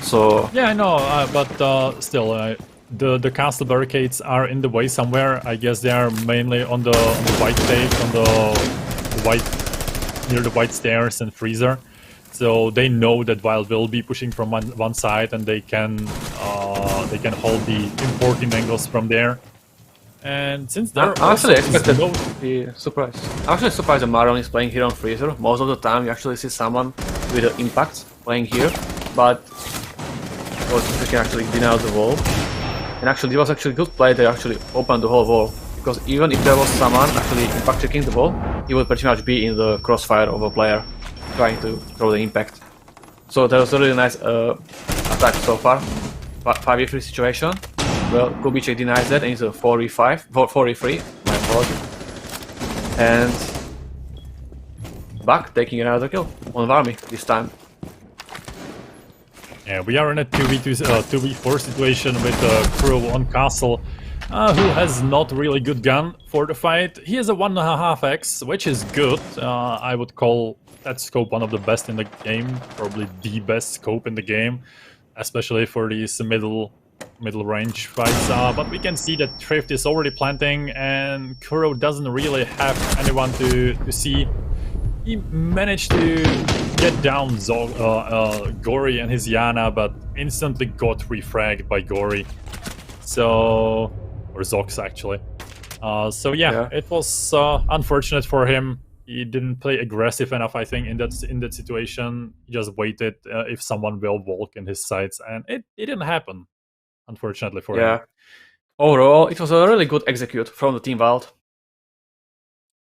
So yeah, I know, but still, the castle barricades are in the way somewhere. I guess they are mainly on the white take, on the white near the white stairs and freezer. So they know that WiLD will be pushing from one side, and they can hold the important angles from there. And since they're I'm actually expected no... to be surprised. I'm actually surprised that Marion is playing here on freezer. Most of the time, you actually see someone with the impacts playing here, but they can actually deny the wall. And actually, it was actually good play. They actually opened the whole wall, because even if there was someone actually impact checking the wall, he would pretty much be in the crossfire of a player trying to throw the impact. So that was a really nice attack so far. 5v3 situation. Well, Kubichek denies that, and it's a 4v5, 4v3. My apologies. And Buck taking another kill on Varmy this time. Yeah, we are in a 2v4 situation with Kuro on castle, who has not really good gun for the fight. He has a 1.5x, which is good. I would call that scope one of the best in the game, probably the best scope in the game, especially for these middle range fights. But we can see that Thrift is already planting, and Kuro doesn't really have anyone to see. He managed to get down Gory and his Yana, but instantly got refragged by Gory. So, or Zox actually. So yeah, it was unfortunate for him. He didn't play aggressive enough, I think, in that situation. He just waited if someone will walk in his sights, and it didn't happen, unfortunately for him. Overall, it was a really good execute from the team WiLD.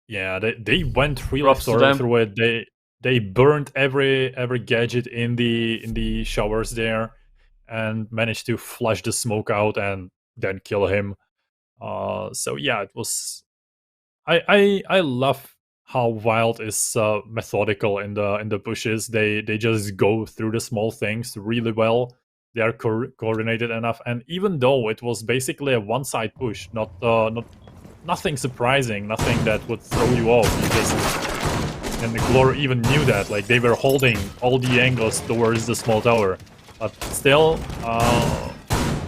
Yeah, they went really through it. They burned every gadget in the showers there, and managed to flush the smoke out and then kill him. So yeah, it was. I love how WiLD is methodical in the pushes. They just go through the small things really well. They are coordinated enough, and even though it was basically a one-side push, nothing surprising, nothing that would throw you off. And the GLORE even knew that, like they were holding all the angles towards the small tower, but still,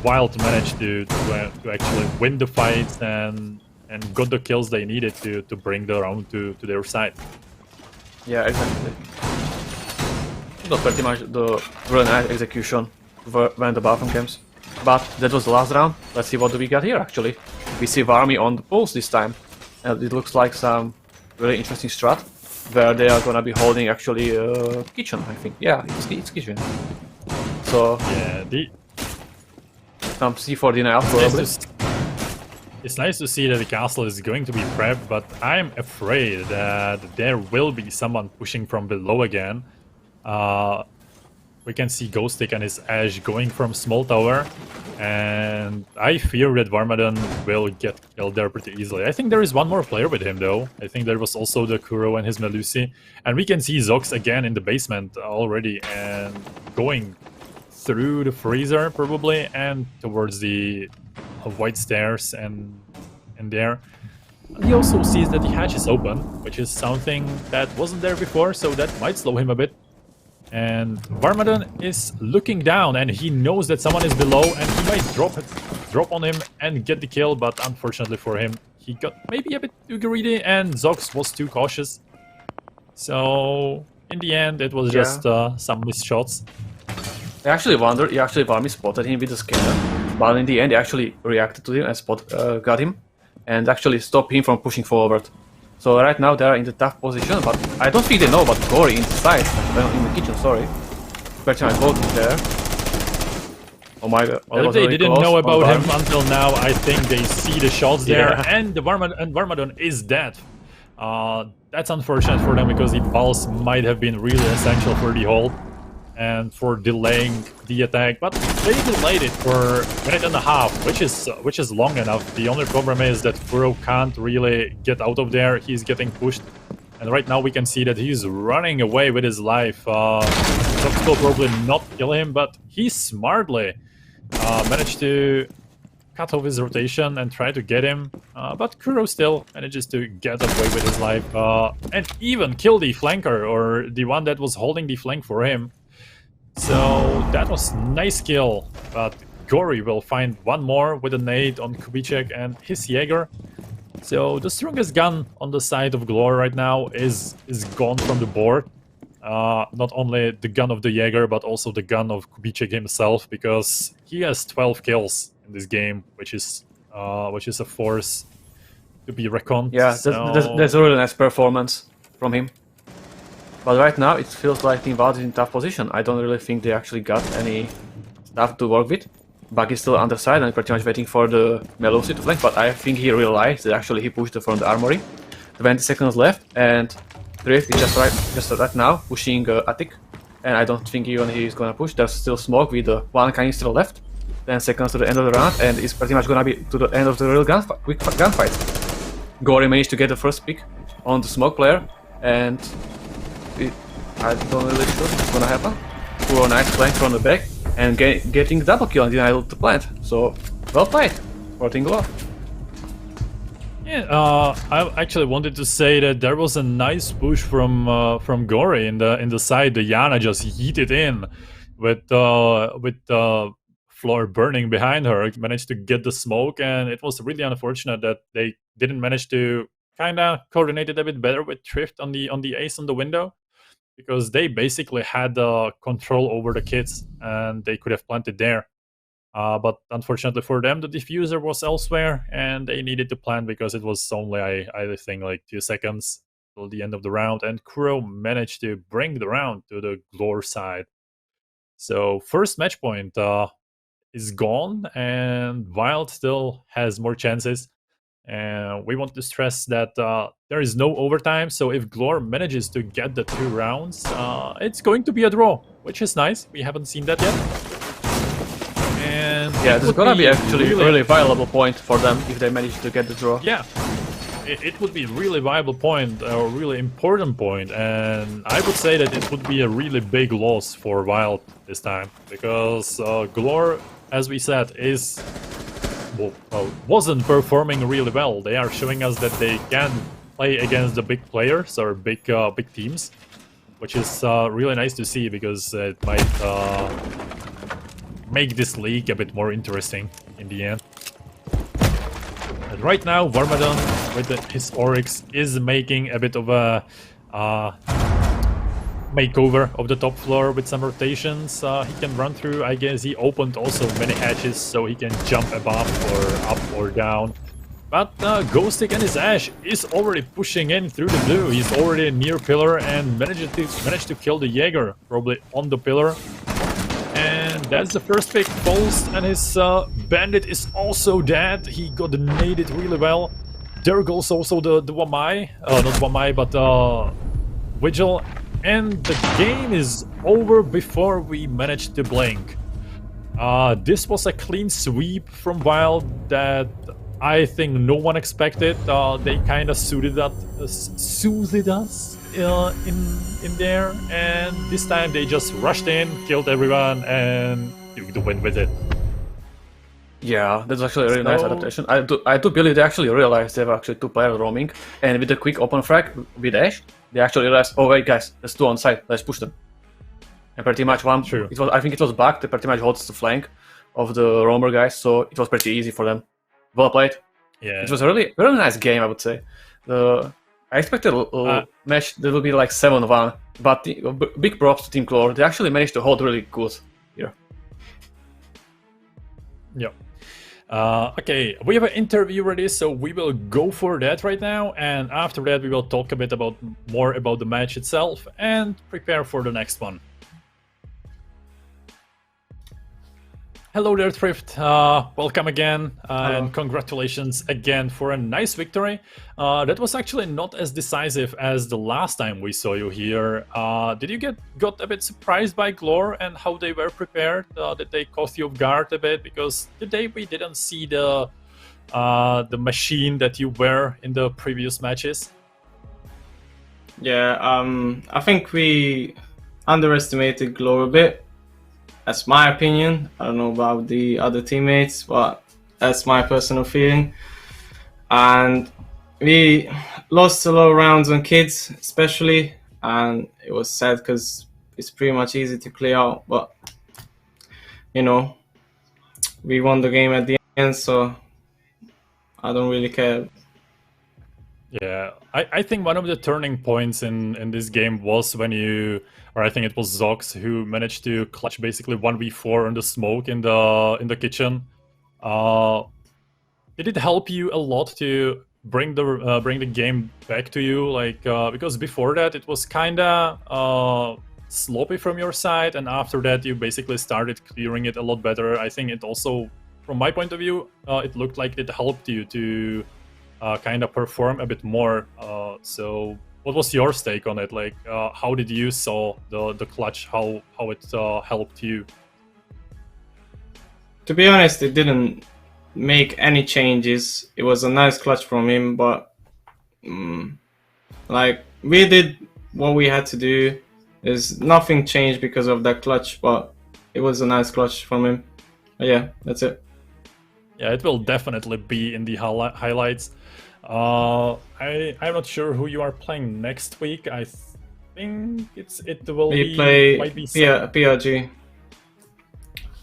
WiLD managed to actually win the fights and got the kills they needed to bring the round to their side. Yeah, exactly. Got pretty much the really nice execution when the Bathroom camps. But that was the last round. Let's see what do we got here actually. We see Varmy on the pulse this time, and it looks like some really interesting strat where they are gonna be holding actually kitchen, I think. Yeah, it's kitchen. So yeah, some C4 denial probably. It's nice to see that the castle is going to be prepped, but I'm afraid that there will be someone pushing from below again. We can see Ghostic and his Ash going from small tower, and I fear that Varmadon will get killed there pretty easily. I think there is one more player with him though. I think there was also the Kuro and his Melusi, and we can see Zox again in the basement already and going through the freezer probably and towards the white stairs and there. He also sees that the hatch is open, which is something that wasn't there before, so that might slow him a bit. And Varmadon is looking down, and he knows that someone is below, and he might drop on him and get the kill, but unfortunately for him, he got maybe a bit too greedy, and Zox was too cautious. So in the end, it was just some missed shots. I actually wondered, Varmy spotted him with the scanner, but in the end, he actually reacted to him and got him, and actually stopped him from pushing forward. So right now they are in the tough position, but I don't think they know about Gory inside, in the kitchen, sorry. Pretty much both there. Oh my god. Well, if they didn't know about him until now, I think they see the shots there, and Varmadon is dead. That's unfortunate for them, because the pulse might have been really essential for the hold and for delaying the attack, but they delayed it for a minute and a half, which is long enough. The only problem is that Kuro can't really get out of there. He's getting pushed And right now we can see that he's running away with his life. Shots will probably not kill him, but he smartly managed to cut off his rotation and try to get him. But Kuro still manages to get away with his life and even kill the flanker, or the one that was holding the flank for him. So that was nice kill, but Gory will find one more with a nade on Kubicek and his Jaeger. So the strongest gun on the side of GLORE right now is gone from the board. Not only the gun of the Jaeger, but also the gun of Kubicek himself, because he has 12 kills in this game, which is a force to be reckoned. Yeah, that's a really nice performance from him. But right now, it feels like Team WiLD is in tough position. I don't really think they actually got any stuff to work with. Bug is still on the side and pretty much waiting for the Melusi to flank, but I think he realized that actually he pushed from the armory. 20 seconds left, and Drift is just right now pushing Attic, and I don't think even he is gonna push. There's still smoke with one canister left. 10 seconds to the end of the round, and it's pretty much gonna be to the end of the real quick gunfight. Gory managed to get the first pick on the smoke player, and I don't really sure what's gonna happen. Poor nice flank from the back, and getting double kill and denial to plant. So, well played for Team GLORE. Yeah, I actually wanted to say that there was a nice push from Gory in the side. The Yana just yeeted in with floor burning behind her. Managed to get the smoke, and it was really unfortunate that they didn't manage to kind of coordinate it a bit better with Thrift on the ace on the window, because they basically had control over the kits and they could have planted there. But unfortunately for them, the diffuser was elsewhere and they needed to plant because it was only, I think, like 2 seconds till the end of the round, and Kuro managed to bring the round to the GLORE side. So first match point is gone, and WiLD still has more chances. And we want to stress that there is no overtime, so if GLORE manages to get the 2 rounds, it's going to be a draw, which is nice. We haven't seen that yet. And yeah, this is gonna be actually a really viable point for them if they manage to get the draw. Yeah, it would be a really viable point, a really important point, and I would say that it would be a really big loss for WiLD this time, because GLORE, as we said, wasn't performing really well. They are showing us that they can play against the big players or big teams, which is really nice to see, because it might make this league a bit more interesting in the end. And right now, Varmadon with his Oryx is making a bit of a makeover of the top floor with some rotations. He can run through. I guess he opened also many hatches so he can jump above or up or down. But Ghostic and his Ash is already pushing in through the blue. He's already near pillar and managed to kill the Jaeger, probably on the pillar. And that's the first pick. Falls, and his bandit is also dead. He got naded really well. There goes also the Wamai. Not Wamai, but Vigil. And the game is over before we managed to blink. This was a clean sweep from WiLD that I think no one expected. They kind of soothed us in there, and this time they just rushed in, killed everyone, and took the win with it. Yeah, that's actually a really nice adaptation. I do believe they actually realized there were actually 2 players roaming, and with the quick open frag with Ash, they actually realized, oh wait guys, there's 2 on side, let's push them. And pretty much one, I think it was Bug that pretty much holds the flank of the roamer guys, so it was pretty easy for them. Well played. Yeah, it was a really nice game, I would say. I expected a match that would be like 7-1, but big props to Team GLORE. They actually managed to hold really good here. Yep. Okay, we have an interview ready, so we will go for that right now, and after that we will talk a bit more about the match itself and prepare for the next one. Hello there, Thrift. Welcome again, and congratulations again for a nice victory. That was actually not as decisive as the last time we saw you here. Did you got a bit surprised by GLORE and how they were prepared? Did they caught you off guard a bit? Because today we didn't see the machine that you were in the previous matches. Yeah, I think we underestimated GLORE a bit. That's my opinion. I don't know about the other teammates, but that's my personal feeling. And we lost a lot of rounds on kids, especially, and it was sad because it's pretty much easy to clear out. But you know, we won the game at the end, so I don't really care. Yeah, I think one of the turning points in this game was when you, or I think it was Zox who managed to clutch basically 1v4 on the smoke in the kitchen. Did it help you a lot to bring the game back to you? Like because before that it was kinda sloppy from your side, and after that you basically started clearing it a lot better. I think it also, from my point of view, it looked like it helped you to kind of perform a bit more. So what was your take on it? Like how did you saw the clutch, how it helped you? To be honest, it didn't make any changes. It was a nice clutch from him, but like we did what we had to do. There's nothing changed because of that clutch, but it was a nice clutch from him. But yeah, that's it. Yeah, it will definitely be in the highlights. I'm not sure who you are playing next week. I think it will We be play might be PRG.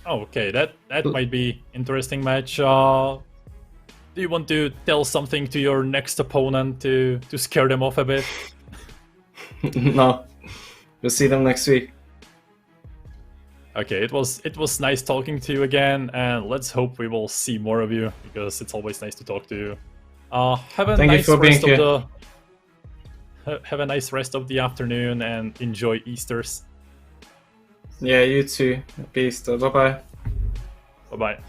Oh, okay, that might be interesting match. Do you want to tell something to your next opponent to scare them off a bit? No, we'll see them next week. Okay, it was nice talking to you again, and let's hope we will see more of you, because it's always nice to talk to you. Have a Thank you nice for being rest of here. have a nice rest of the afternoon, and enjoy Easters. Yeah, you too. Peace. Bye bye. Bye bye.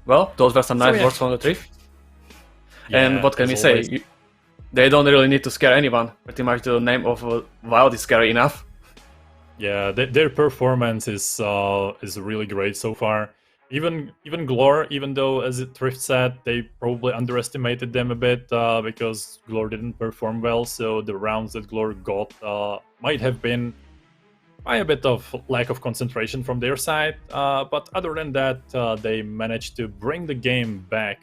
Well, those were some nice yeah. words from the three. Yeah, And what can we as say? always. They don't really need to scare anyone. Pretty much the name of WiLD is scary enough. Yeah, their performance is really great so far. Even GLORE, even though, as Thrift said, they probably underestimated them a bit because GLORE didn't perform well. So the rounds that GLORE got might have been by a bit of lack of concentration from their side. But other than that, they managed to bring the game back.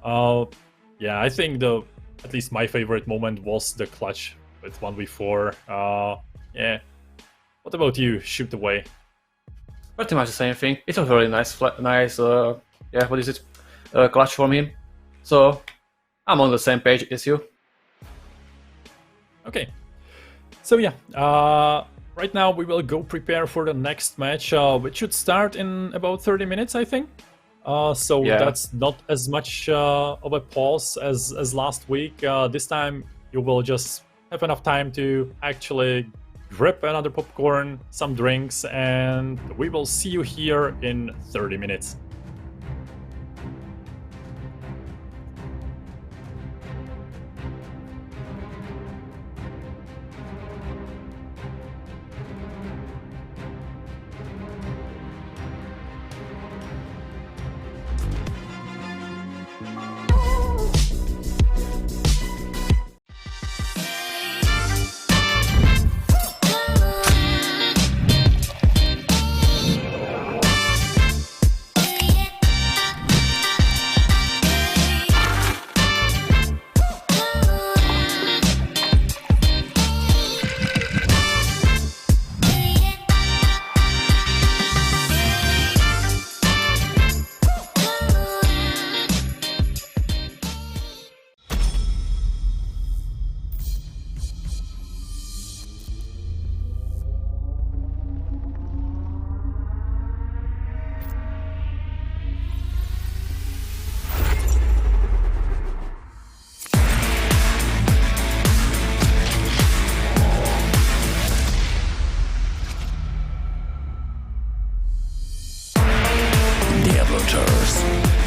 Yeah, I think at least my favorite moment was the clutch with 1v4. Yeah. What about you? Shoot away. Pretty much the same thing. It was really nice, yeah, what is it? Clutch from him. So I'm on the same page as you. Okay. So yeah, right now we will go prepare for the next match, which should start in about 30 minutes, I think. So Yeah. that's not as much of a pause as last week. This time you will just have enough time to actually grab another popcorn, some drinks, and we will see you here in 30 minutes.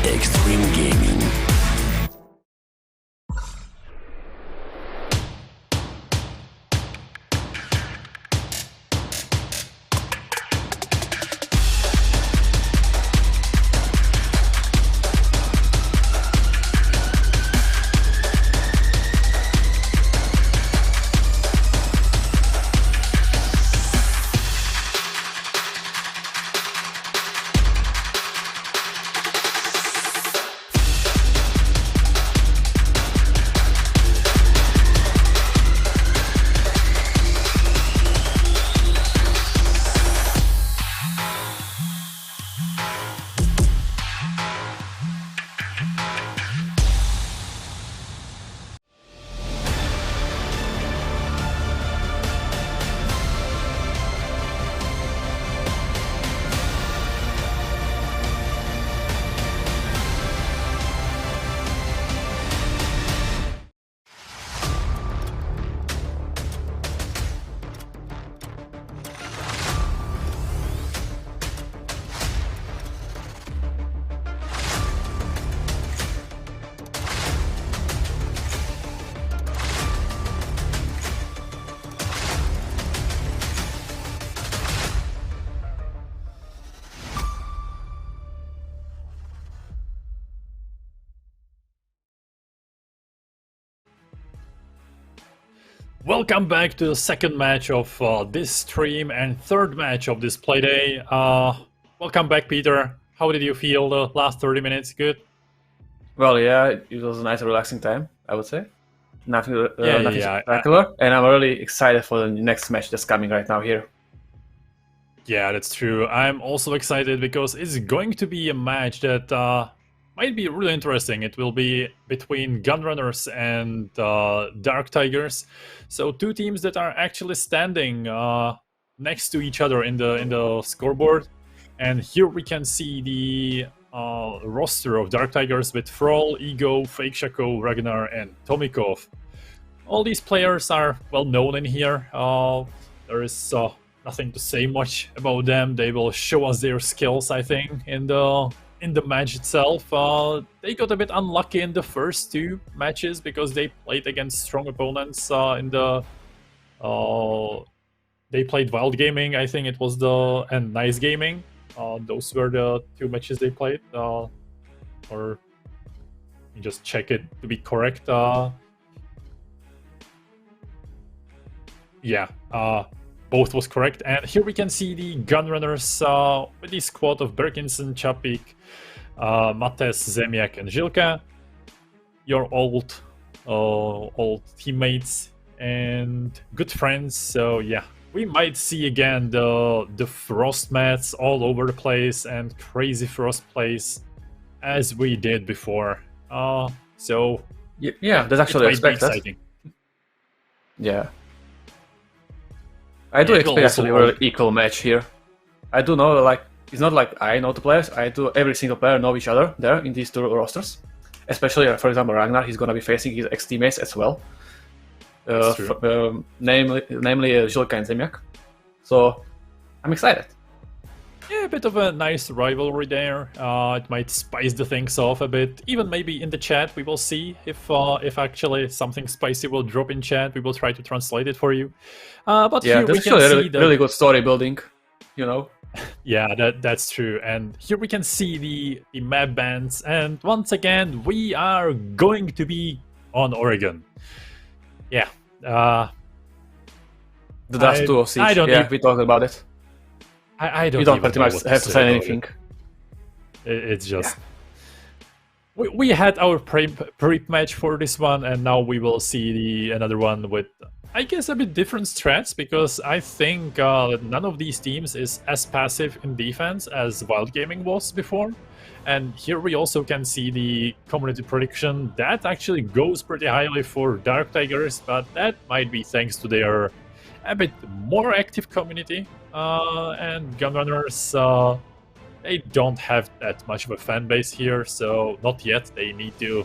Extreme Gaming. Welcome back to the second match of this stream and third match of this playday. Welcome back, Peter. How did you feel the last 30 minutes? Good? Well, yeah, it was a nice relaxing time, I would say. Nothing, nothing yeah. spectacular, and I'm really excited for the next match that's coming right now here. Yeah, that's true. I'm also excited because it's going to be a match that might be really interesting. It will be between Gunrunners and Dark Tigers. So two teams that are actually standing next to each other in the scoreboard. And here we can see the roster of Dark Tigers with Frol, Ego, Fake Shaco, Ragnar, and Tomikov. All these players are well known in here. There is nothing to say much about them. They will show us their skills, I think, in the match itself. They got a bit unlucky in the first two matches because they played against strong opponents in the they played WiLD Gaming, I think it was, and Nice Gaming. Those were the two matches they played. Or let me just check it to be correct. Yeah, both was correct. And here we can see the Gunrunners with the squad of Berkinson, Chapik, Mates, Zemiak, and Žilka. Your old teammates and good friends. So yeah, we might see again the frost mats all over the place and crazy frost plays as we did before. So yeah, that's actually expected. Yeah. I do expect actually a really equal match here. I do know, like, it's not like I know the players, I do every single player know each other there in these two rosters. Especially, for example, Ragnar, he's gonna be facing his ex-teammates as well. Namely Žilka and Zemiak. So, I'm excited. Yeah, a bit of a nice rivalry there. It might spice the things off a bit. Even maybe in the chat, we will see if actually something spicy will drop in chat. We will try to translate it for you. But yeah, here we can see really good story building, you know. Yeah, that's true. And here we can see the map bands. And once again, we are going to be on Oregon. Yeah. The Dust 2 of Siege. Yeah, we talked about it. I don't. You don't pretty much have to say anything. It's just we had our pre-match for this one, and now we will see another one with, I guess, a bit different strats, because I think none of these teams is as passive in defense as WiLD Gaming was before. And here we also can see the community prediction that actually goes pretty highly for Dark Tigers, but that might be thanks to their a bit more active community. And Gunrunners, they don't have that much of a fan base here, so not yet. They need to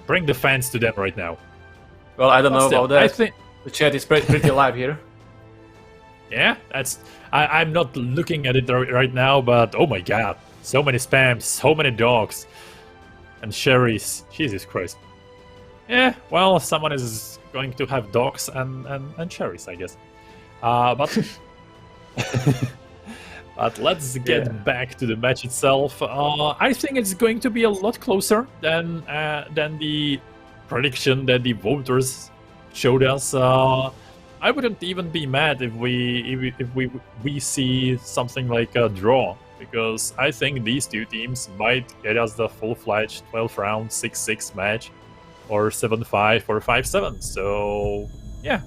bring the fans to them right now. Well, I don't know about that. I think the chat is pretty live here. Yeah, I'm not looking at it right now, but oh my god, so many spams, so many dogs, and Sherry's. Jesus Christ. Yeah, well, someone is going to have dogs and cherries, I guess. But but let's get back to the match itself. I think it's going to be a lot closer than the prediction that the voters showed us. I wouldn't even be mad if we see something like a draw, because I think these two teams might get us the full-fledged 12-round 6-6 match, or 7-5 or 5-7. So yeah.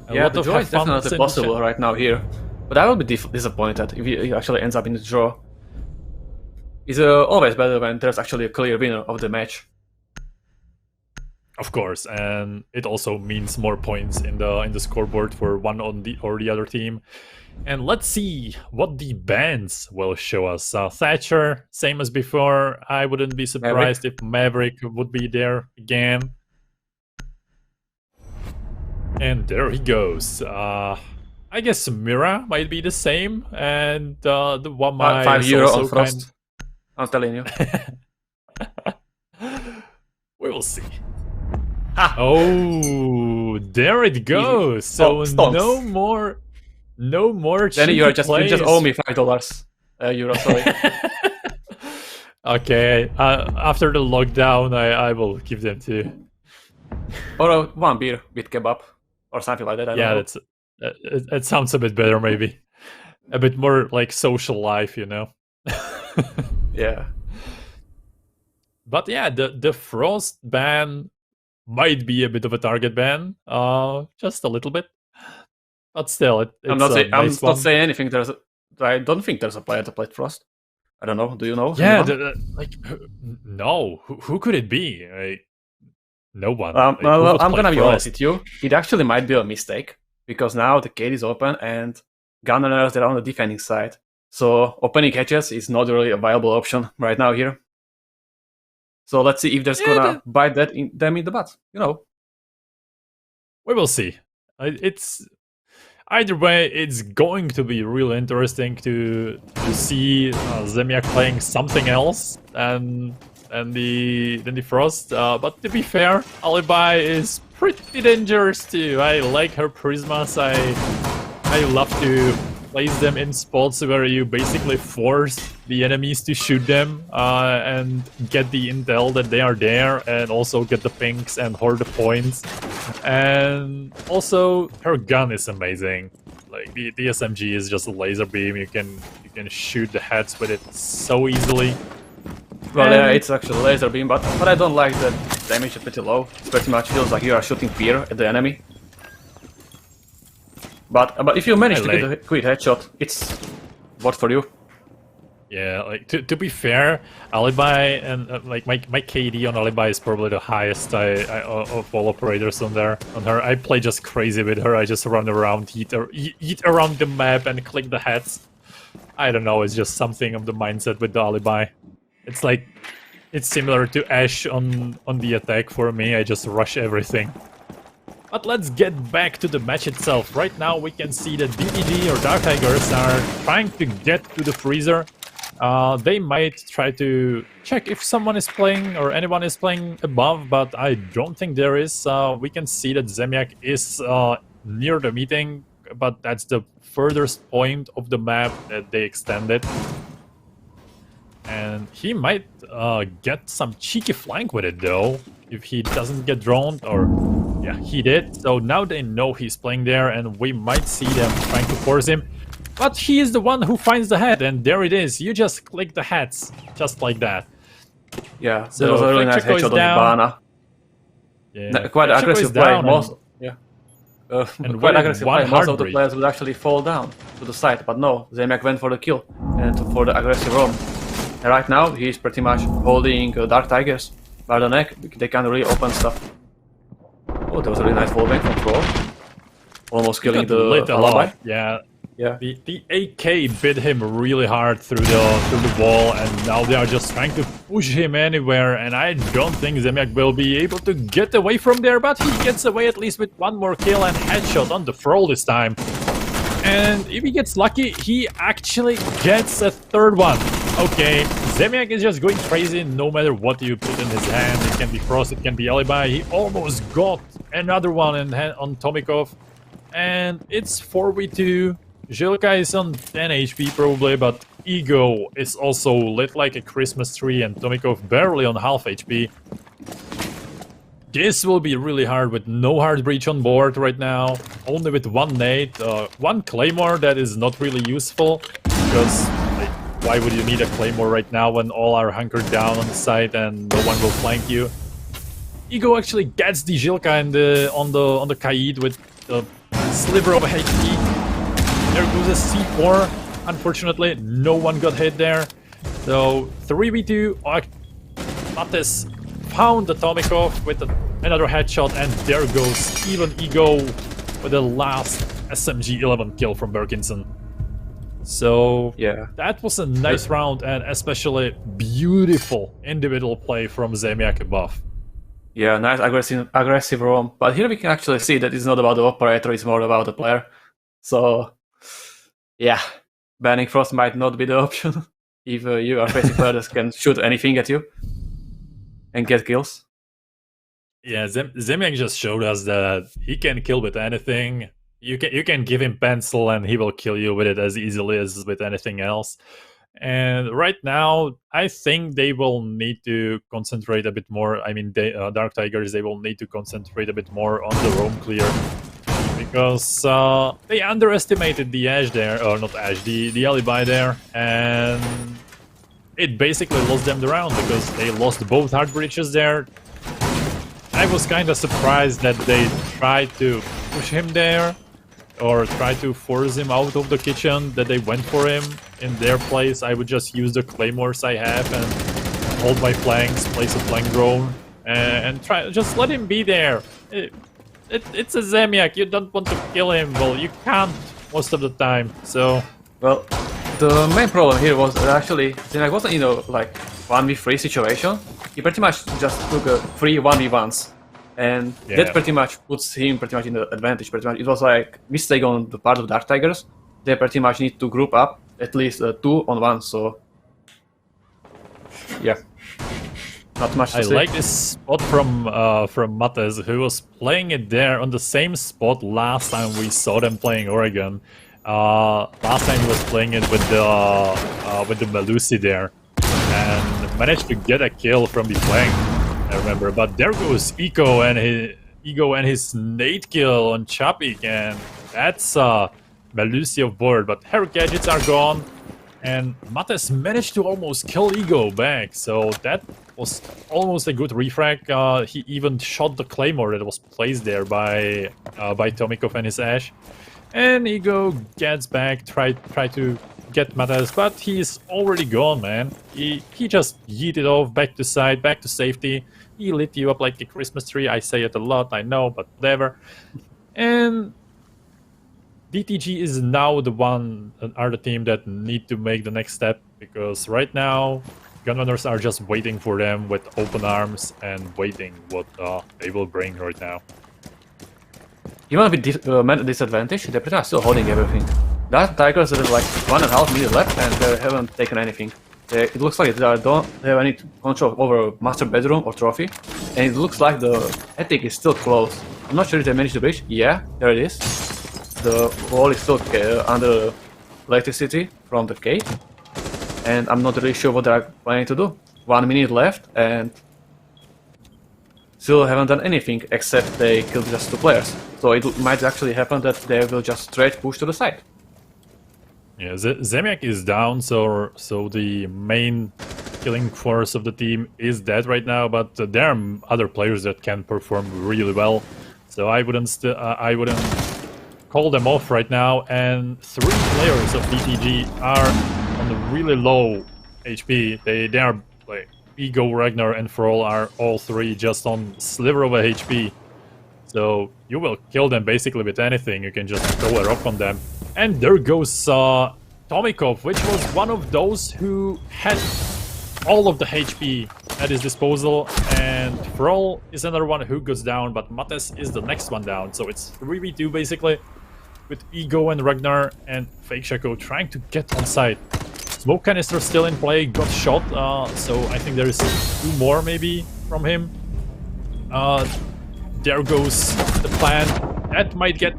Yeah, the draw is definitely possible right now here, but I will be disappointed if he actually ends up in the draw. It's always better when there's actually a clear winner of the match. Of course, and it also means more points in the scoreboard for one or the other team. And let's see what the bans will show us. Thatcher, same as before. I wouldn't be surprised if Maverick would be there again. And there he goes. I guess Mira might be the same, and the Wamai €5 on Frost. I'm telling you. We will see. Oh, there it goes. So no more Then you just owe me €5. Euro, sorry. Okay. After the lockdown, I will give them to. Or one beer with kebab or something like that. I don't know. that's it sounds a bit better, maybe a bit more like social life, you know. Yeah. But yeah, the frost ban might be a bit of a target ban, just a little bit, but still, I'm it's not a saying nice one. anything. I don't think there's a player to play Frost. I don't know. Do you know? Yeah, anyone? no, who could it be? No one. Like, who Well, would I'm play gonna be honest Frost? with you. It actually might be a mistake because now the gate is open and Gunrunners they're on the defending side. So opening hatches is not really a viable option right now here. So let's see if there's Yeah, gonna bite them in the butt. You know. we will see. It's either way, it's going to be really interesting to see Zemiak playing something else than the Frost. But to be fair, Alibi is pretty dangerous too. I like her prismas. I love to place them in spots where you basically force the enemies to shoot them and get the intel that they are there, and also get the pinks and hoard the points. And also, her gun is amazing. Like the SMG is just a laser beam. You can shoot the heads with it so easily. Well, yeah, And- it's actually laser beam, but I don't like that damage is pretty low. It pretty much feels like you are shooting fear at the enemy. But if you manage to get a quick headshot, it's what for you. Yeah, like to be fair, Alibi and like my KD on Alibi is probably the highest of all operators on there. On her, I play just crazy with her. I just run around, eat around the map, and click the heads. I don't know. It's just something of the mindset with the Alibi. It's like it's similar to Ash on the attack for me. I just rush everything. But let's get back to the match itself. Right now we can see that DDD or Dark Tigers are trying to get to the freezer. They might try to check if someone is playing or anyone is playing above, but I don't think there is. We can see that Zemiak is near the meeting, but that's the furthest point of the map that they extended. And he might get some cheeky flank with it though, if he doesn't get droned, or yeah, he did. So now they know he's playing there, and we might see them trying to force him. But he is the one who finds the head, and there it is. You just click the heads, just like that. Yeah, So that was a really nice Flectrico is headshot on down. Hibana. Yeah, Quite Flectrico aggressive is play. down, Most, yeah. and Quite with aggressive one play. Most of the heartbreak. players would actually fall down to the side, but no, Zemiak went for the kill and for the aggressive roam. And right now, he's pretty much holding Dark Tigers by the neck. They can't really open stuff. Oh, that was a really nice wallbang from Throw. Almost killing the lit a Alibi. lot. Yeah. Yeah. The AK bit him really hard through the wall, and now they are just trying to push him anywhere, and I don't think Zemiak will be able to get away from there, but he gets away at least with one more kill and headshot on the Thrall this time. And if he gets lucky, he actually gets a third one. Okay, Zemiak is just going crazy no matter what you put in his hand. It can be Frost, it can be Alibi. He almost got another one on Tomikov. And it's 4v2. Zhilka is on 10 HP probably, but Ego is also lit like a Christmas tree, and Tomikov barely on half HP. This will be really hard with no hard breach on board right now, only with one nade, one claymore that is not really useful, because like, why would you need a claymore right now when all are hunkered down on the side and no one will flank you? Ego actually gets the Zhilka on the Kaid with a sliver of HP. There goes a C4. Unfortunately, no one got hit there. So 3v2. Mates found the Tomikov with another headshot, and there goes even Ego with the last SMG 11 kill from Berkinson. So Yeah. that was a nice round, and especially beautiful individual play from Zemiak above. Yeah, nice aggressive roam. But here we can actually see that it's not about the operator, it's more about the player. So, yeah, banning Frost might not be the option if you are facing players that can shoot anything at you and get kills. Yeah, Zemiak just showed us that he can kill with anything. You can give him pencil and he will kill you with it as easily as with anything else. And right now, I think they will need to concentrate a bit more. I mean, Dark Tigers, they will need to concentrate a bit more on the roam clear. Because they underestimated the Ash there, or not Ash, the Alibi there, and it basically lost them the round because they lost both hard breaches there. I was kind of surprised that they tried to push him there, or try to force him out of the kitchen, that they went for him. In their place, I would just use the claymores I have and hold my flanks, place a flank drone, and try just let him be there. It's a Zemiak, you don't want to kill him, well, you can't most of the time, so... Well, the main problem here was that actually Zemiak wasn't in a like 1v3 situation. He pretty much just took a 3 1v1s, and that pretty much puts him pretty much in the advantage. Pretty much, it was like mistake on the part of Dark Tigers. They pretty much need to group up at least 2-on-1. So yeah, not much to say. I like this spot from Mates, who was playing it there on the same spot last time we saw them playing Oregon. Last time he was playing it with the Melusi there, and managed to get a kill from the flank, I remember. But there goes Eco and his nade kill on Chapik, and that's Melusi of board. But her gadgets are gone, and Mates managed to almost kill Ego back, so that was almost a good refrag. He even shot the claymore that was placed there by Tomikov and his Ash. And Ego gets back, try to get Mates, but he's already gone, man. He just yeeted off back to side, back to safety. He lit you up like a Christmas tree. I say it a lot, I know, but whatever. And DTG is now the team that need to make the next step, because right now Gunrunners are just waiting for them with open arms and waiting what they will bring right now. Even with mental disadvantage, they're pretty much still holding everything. Dark Tigers have like 1.5 minutes left and they haven't taken anything. It looks like they don't have any control over Master Bedroom or Trophy, and it looks like the attic is still closed. I'm not sure if they managed to breach. Yeah, there it is. The wall is still under electricity from the cave, and I'm not really sure what they're planning to do. 1 minute left and still haven't done anything except they killed just 2 players. So it might actually happen that they will just straight push to the side. Yeah, Zemiak is down, so the main killing force of the team is dead right now. But there are other players that can perform really well, so I wouldn't call them off right now. And 3 players of DTG are on the really low HP. They are like Ego, Ragnar, and Frol are all 3 just on sliver of a HP. So you will kill them basically with anything. You can just throw a rock on them. And there goes Tomikov, which was one of those who had all of the HP at his disposal. And Frol is another one who goes down, but Mates is the next one down. So it's 3v2 basically, with Ego and Ragnar and Fake Shaco trying to get on site. Smoke canister still in play, got shot, so I think there is 2 more maybe from him. There goes the plan. That might get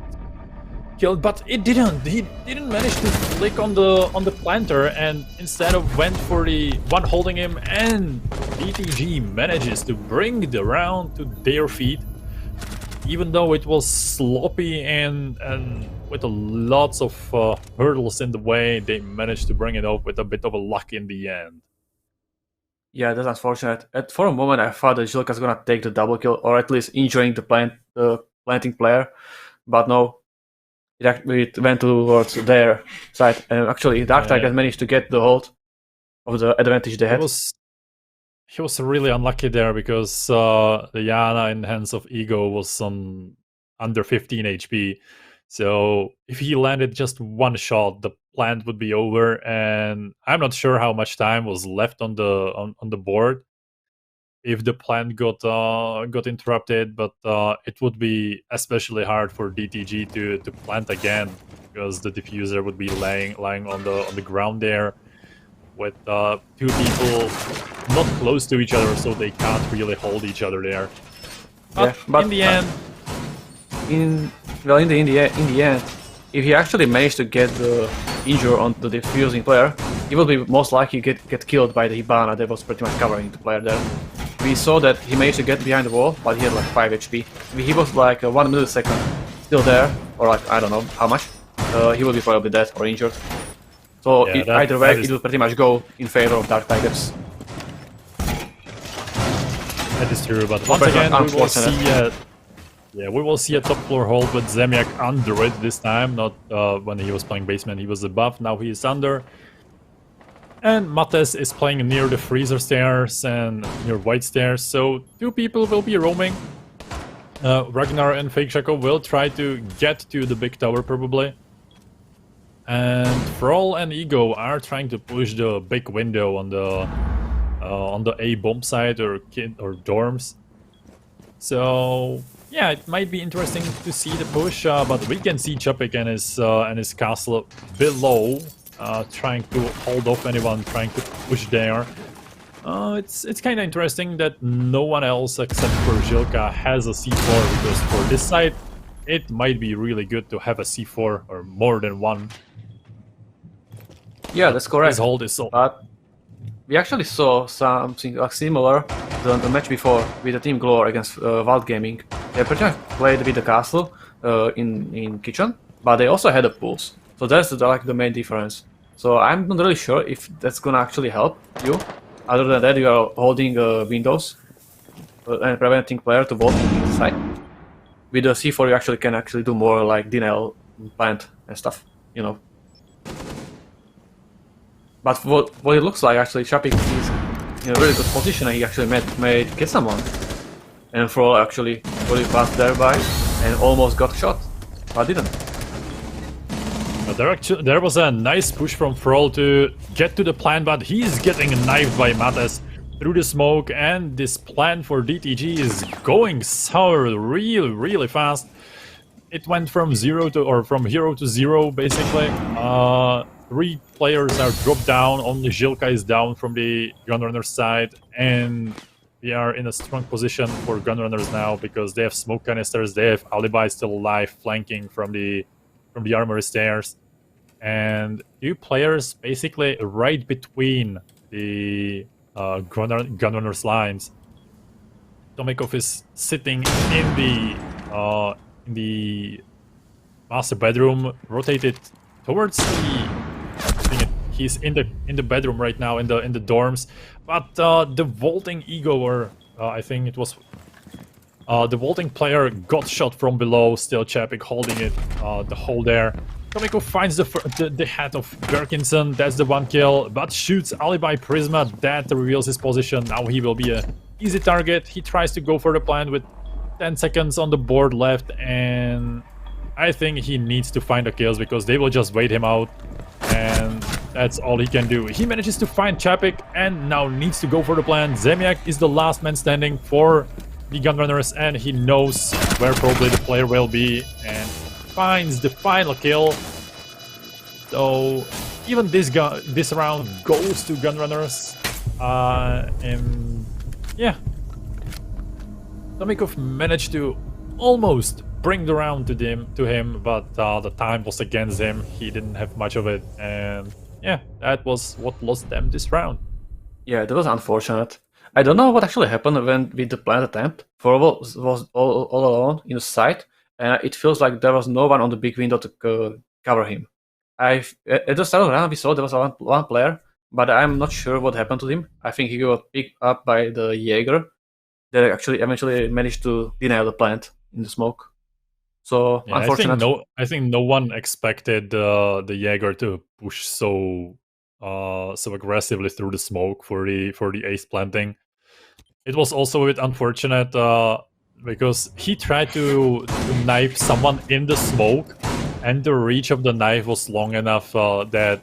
killed, but it didn't. He didn't manage to flick on the planter, and instead of went for the one holding him, and DTG manages to bring the round to their feet. Even though it was sloppy and with lots of hurdles in the way, they managed to bring it off with a bit of a luck in the end. Yeah, that's unfortunate. For a moment, I thought that Zilka's gonna take the double kill, or at least injuring the planting player, but no, it went towards their side. And actually, Dark Tiger managed to get the hold of the advantage they had. He was really unlucky there because the Yana in the hands of Ego was on under 15 HP. So if he landed just 1 shot, the plant would be over, and I'm not sure how much time was left on the board if the plant got interrupted. But it would be especially hard for DTG to plant again, because the diffuser would be lying on the ground there, with 2 people not close to each other, so they can't really hold each other there. But in the end, in the end, if he actually managed to get the injury on the diffusing player, he will be most likely get killed by the Hibana that was pretty much covering the player there. We saw that he managed to get behind the wall, but he had like 5 HP. If he was like 1 millisecond still there, or like I don't know how much, he will be probably dead or injured. So Yeah, either way, it will pretty much go in favor of Dark Tigers. That is true, but once Pretty again, much we will see. unfortunate. We will see a top floor hold with Zemiak under it this time. Not when he was playing basement, he was above. Now he is under. And Mates is playing near the freezer stairs and near white stairs. So 2 people will be roaming. Ragnar and Fake Shaco will try to get to the big tower probably. And Thrall and Ego are trying to push the big window on the A bomb site or dorms. So yeah, it might be interesting to see the push, but we can see Chapik and his castle below, trying to hold off anyone trying to push there. It's kind of interesting that no one else except for Zilka has a C4, because for this side it might be really good to have a C4 or more than one. Yeah, that's correct. His hold is so. But we actually saw something like similar to the match before with the team GLORE against WiLD Gaming. They pretty much played with the castle in kitchen, but they also had a pulse. So that's like the main difference. So I'm not really sure if that's gonna actually help you. Other than that, you are holding windows and preventing player to vault inside. With the C4, you actually can do more like denial plant and stuff, you know. But what it looks like, actually, Chapik is in a really good position, and he actually may get someone. And Thrall actually really passed thereby and almost got shot, but didn't. There was a nice push from Thrall to get to the plant, but he's getting knifed by Mates through the smoke, and this plan for DTG is going sour really fast. It went from hero to zero basically. 3 players are dropped down, only Zilka is down from the Gunrunner side, and we are in a strong position for Gunrunners now because they have smoke canisters, they have Alibi still alive, flanking from the armory stairs, and 2 players basically right between the Gunrunners lines. Tomikov is sitting in the master bedroom, rotated towards the. He's in the bedroom right now, in the dorms, but the vaulting Ego, or I think it was the vaulting player, got shot from below. Still Chapik holding it, the hole there. Tomiko finds the head of Berkinson. That's the 1 kill, but shoots Alibi Prisma. That reveals his position. Now he will be an easy target. He tries to go for the plant with 10 seconds on the board left, and I think he needs to find the kills because they will just wait him out, and that's all he can do. He manages to find Chapik and now needs to go for the plant. Zemiak is the last man standing for the Gunrunners, and he knows where probably the player will be and finds the final kill. So even this round goes to Gunrunners, and yeah, Tomikov managed to almost bring the round to him, but the time was against him. He didn't have much of it, and yeah, that was what lost them this round. Yeah, that was unfortunate. I don't know what actually happened with the plant attempt. Forward was all alone in the site, and it feels like there was no one on the big window to cover him. At the start of the round, we saw there was one player, but I'm not sure what happened to him. I think he got picked up by the Jaeger that actually eventually managed to deny the plant in the smoke. So yeah, unfortunate. I think no one expected the Jaeger to push so aggressively through the smoke for the ace planting. It was also a bit unfortunate because he tried to knife someone in the smoke, and the reach of the knife was long enough that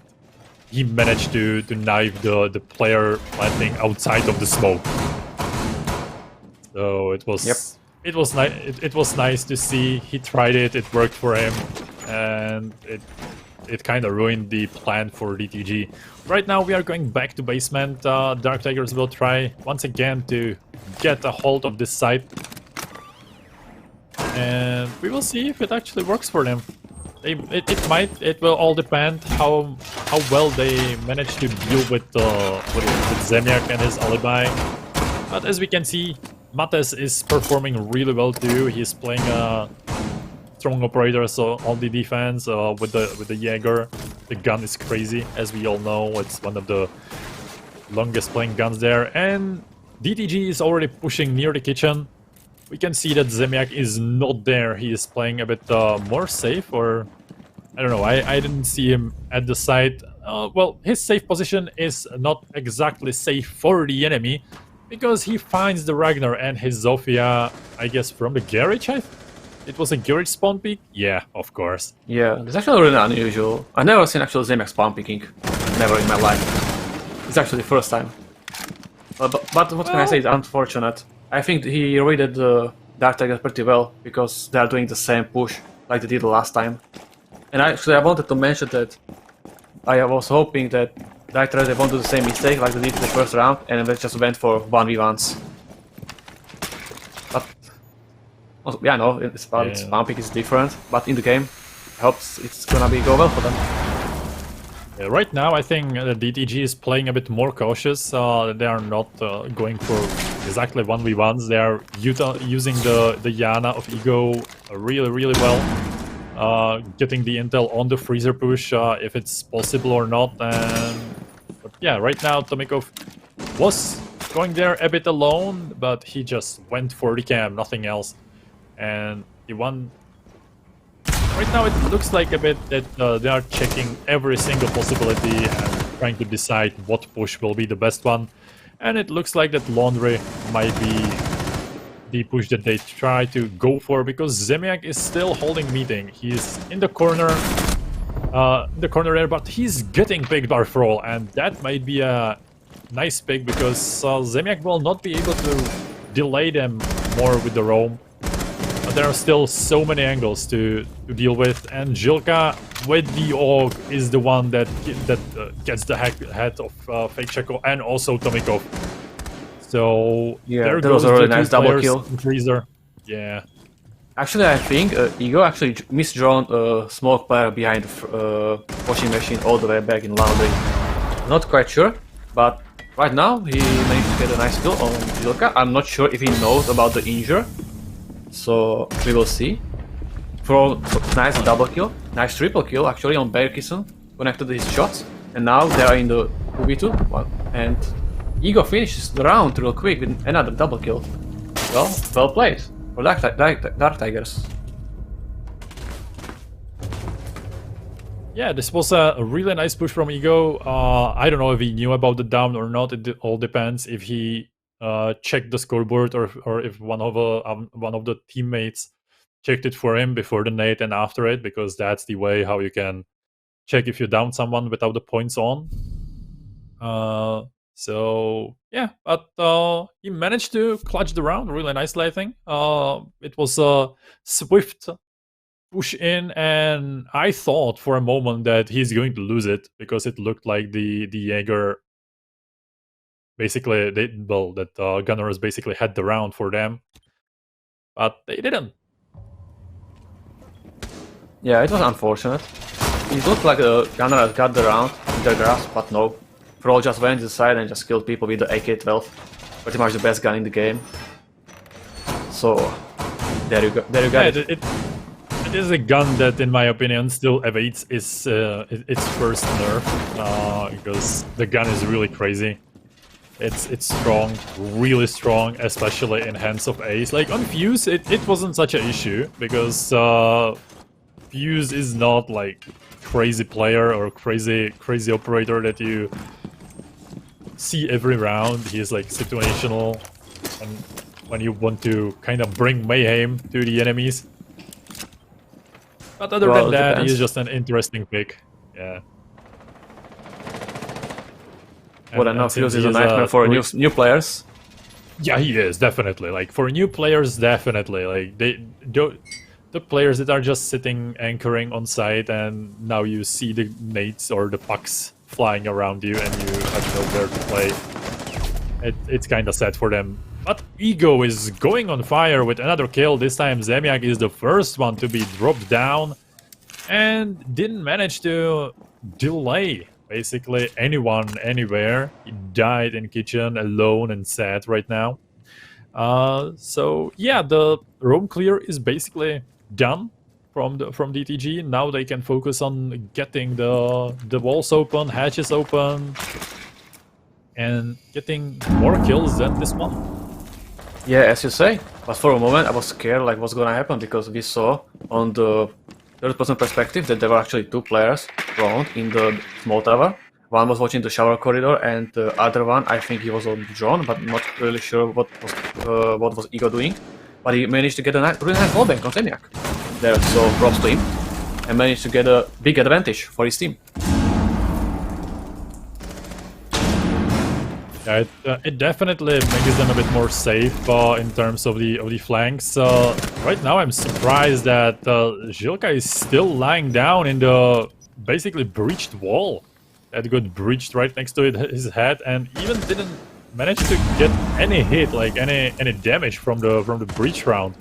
he managed to knife the player planting outside of the smoke. So it was. Yep. It was nice to see. He tried it. It worked for him, and it kind of ruined the plan for DTG. Right now we are going back to basement. Dark Tigers will try once again to get a hold of this site, and we will see if it actually works for them. It will all depend how well they manage to deal with Zemiak and his alibi. But as we can see, Mates is performing really well too. He's playing a strong operator, so on the defense with the Jaeger. The gun is crazy, as we all know. It's one of the longest playing guns there, and DTG is already pushing near the kitchen. We can see that Zemiak is not there. He is playing a bit more safe, or I don't know. I didn't see him at the site. Well, his safe position is not exactly safe for the enemy, because he finds the Ragnar and his Zofia, I guess, from the garage. It was a garage spawn peek? Yeah, of course. Yeah, it's actually really unusual. I've never seen actual Zemiak spawn picking. Never in my life. It's actually the first time. But what can I say? It's unfortunate. I think he raided the Dark Tiger pretty well, because they are doing the same push like they did last time. And actually I wanted to mention that I was hoping that Dark Tiger won't do the same mistake like they did in the first round, and they just went for 1v1s. But also, yeah, no, it's spawn pick is different, but in the game, I hope it's gonna go well for them. Yeah, right now, I think the DTG is playing a bit more cautious. They are not going for exactly 1v1s. They are using the Yana of Ego really well. Getting the intel on the freezer push, if it's possible or not. But yeah, right now, Tomikov was going there a bit alone, but he just went for the cam, nothing else. And he won. Right now it looks like a bit that they are checking every single possibility and trying to decide what push will be the best one. And it looks like that Laundry might be the push that they try to go for, because Zemiak is still holding meeting. He's in the corner there, but he's getting picked by Thrall, and that might be a nice pick, because Zemiak will not be able to delay them more with the roam. There are still so many angles to deal with, and Jilka with the AUG is the one that gets the head of Fake Checo and also Tomikov. So yeah, there that goes was a really the nice two double players kill. in Freezer. Yeah. Actually, I think Ego actually misdrawn a smoke player behind washing machine all the way back in laundry. Not quite sure, but right now he managed to get a nice kill on Jilka. I'm not sure if he knows about the injure. So we will see. For nice double kill, nice triple kill actually on Berkison, connected his shots, and now they are in the 2v2 and Ego finishes the round real quick with another double kill. Well played for Dark Tigers. Yeah, this was a really nice push from Ego. I don't know if he knew about the down or not. It all depends if he checked the scoreboard or if one of the teammates checked it for him before the nade and after it, because that's the way how you can check if you down someone without the points on. So yeah, but he managed to clutch the round really nicely, I think. It was a swift push in, and I thought for a moment that he's going to lose it, because it looked like the Jaeger basically Gunrunners basically had the round for them, but they didn't. Yeah, it was unfortunate. It looked like the Gunrunners got the round in their grasp, but no. Thrall just went inside and just killed people with the AK-12. Pretty much the best gun in the game. So there you go. There you go. Yeah, it is a gun that, in my opinion, still awaits its first nerf, because the gun is really crazy. It's strong, really strong, especially in hands of Ace. Like on Fuse, it wasn't such an issue, because Fuse is not like crazy player or crazy operator that you see every round. He is like situational, and when you want to kind of bring mayhem to the enemies. But other than that, he's just an interesting pick. Yeah. Well, I know Fuse is a nightmare for new players. Yeah, he is, definitely. Like, for new players, definitely. Like, the players that are just sitting, anchoring on site, and now you see the nades or the pucks flying around you, and you don't know where to play. It's kind of sad for them. But Ego is going on fire with another kill. This time, Zemiak is the first one to be dropped down. and didn't manage to delay basically anyone anywhere. He died in kitchen alone and sad right now. So yeah, the roam clear is basically done from DTG. Now they can focus on getting the walls open, hatches open, and getting more kills than this one. Yeah, as you say. But for a moment, I was scared like what's gonna happen because we saw on the third-person perspective that there were actually two players around in the small tower. One was watching the shower corridor, and the other one, I think he was on the drone, but not really sure what was Ego doing. But he managed to get a really nice wallbang on Zemiak there, so props to him, and managed to get a big advantage for his team. Yeah, it definitely makes them a bit more safe in terms of the flanks. Right now, I'm surprised that Zilka is still lying down in the basically breached wall that got breached right next to his head, and even didn't manage to get any hit, like any damage from the breach round.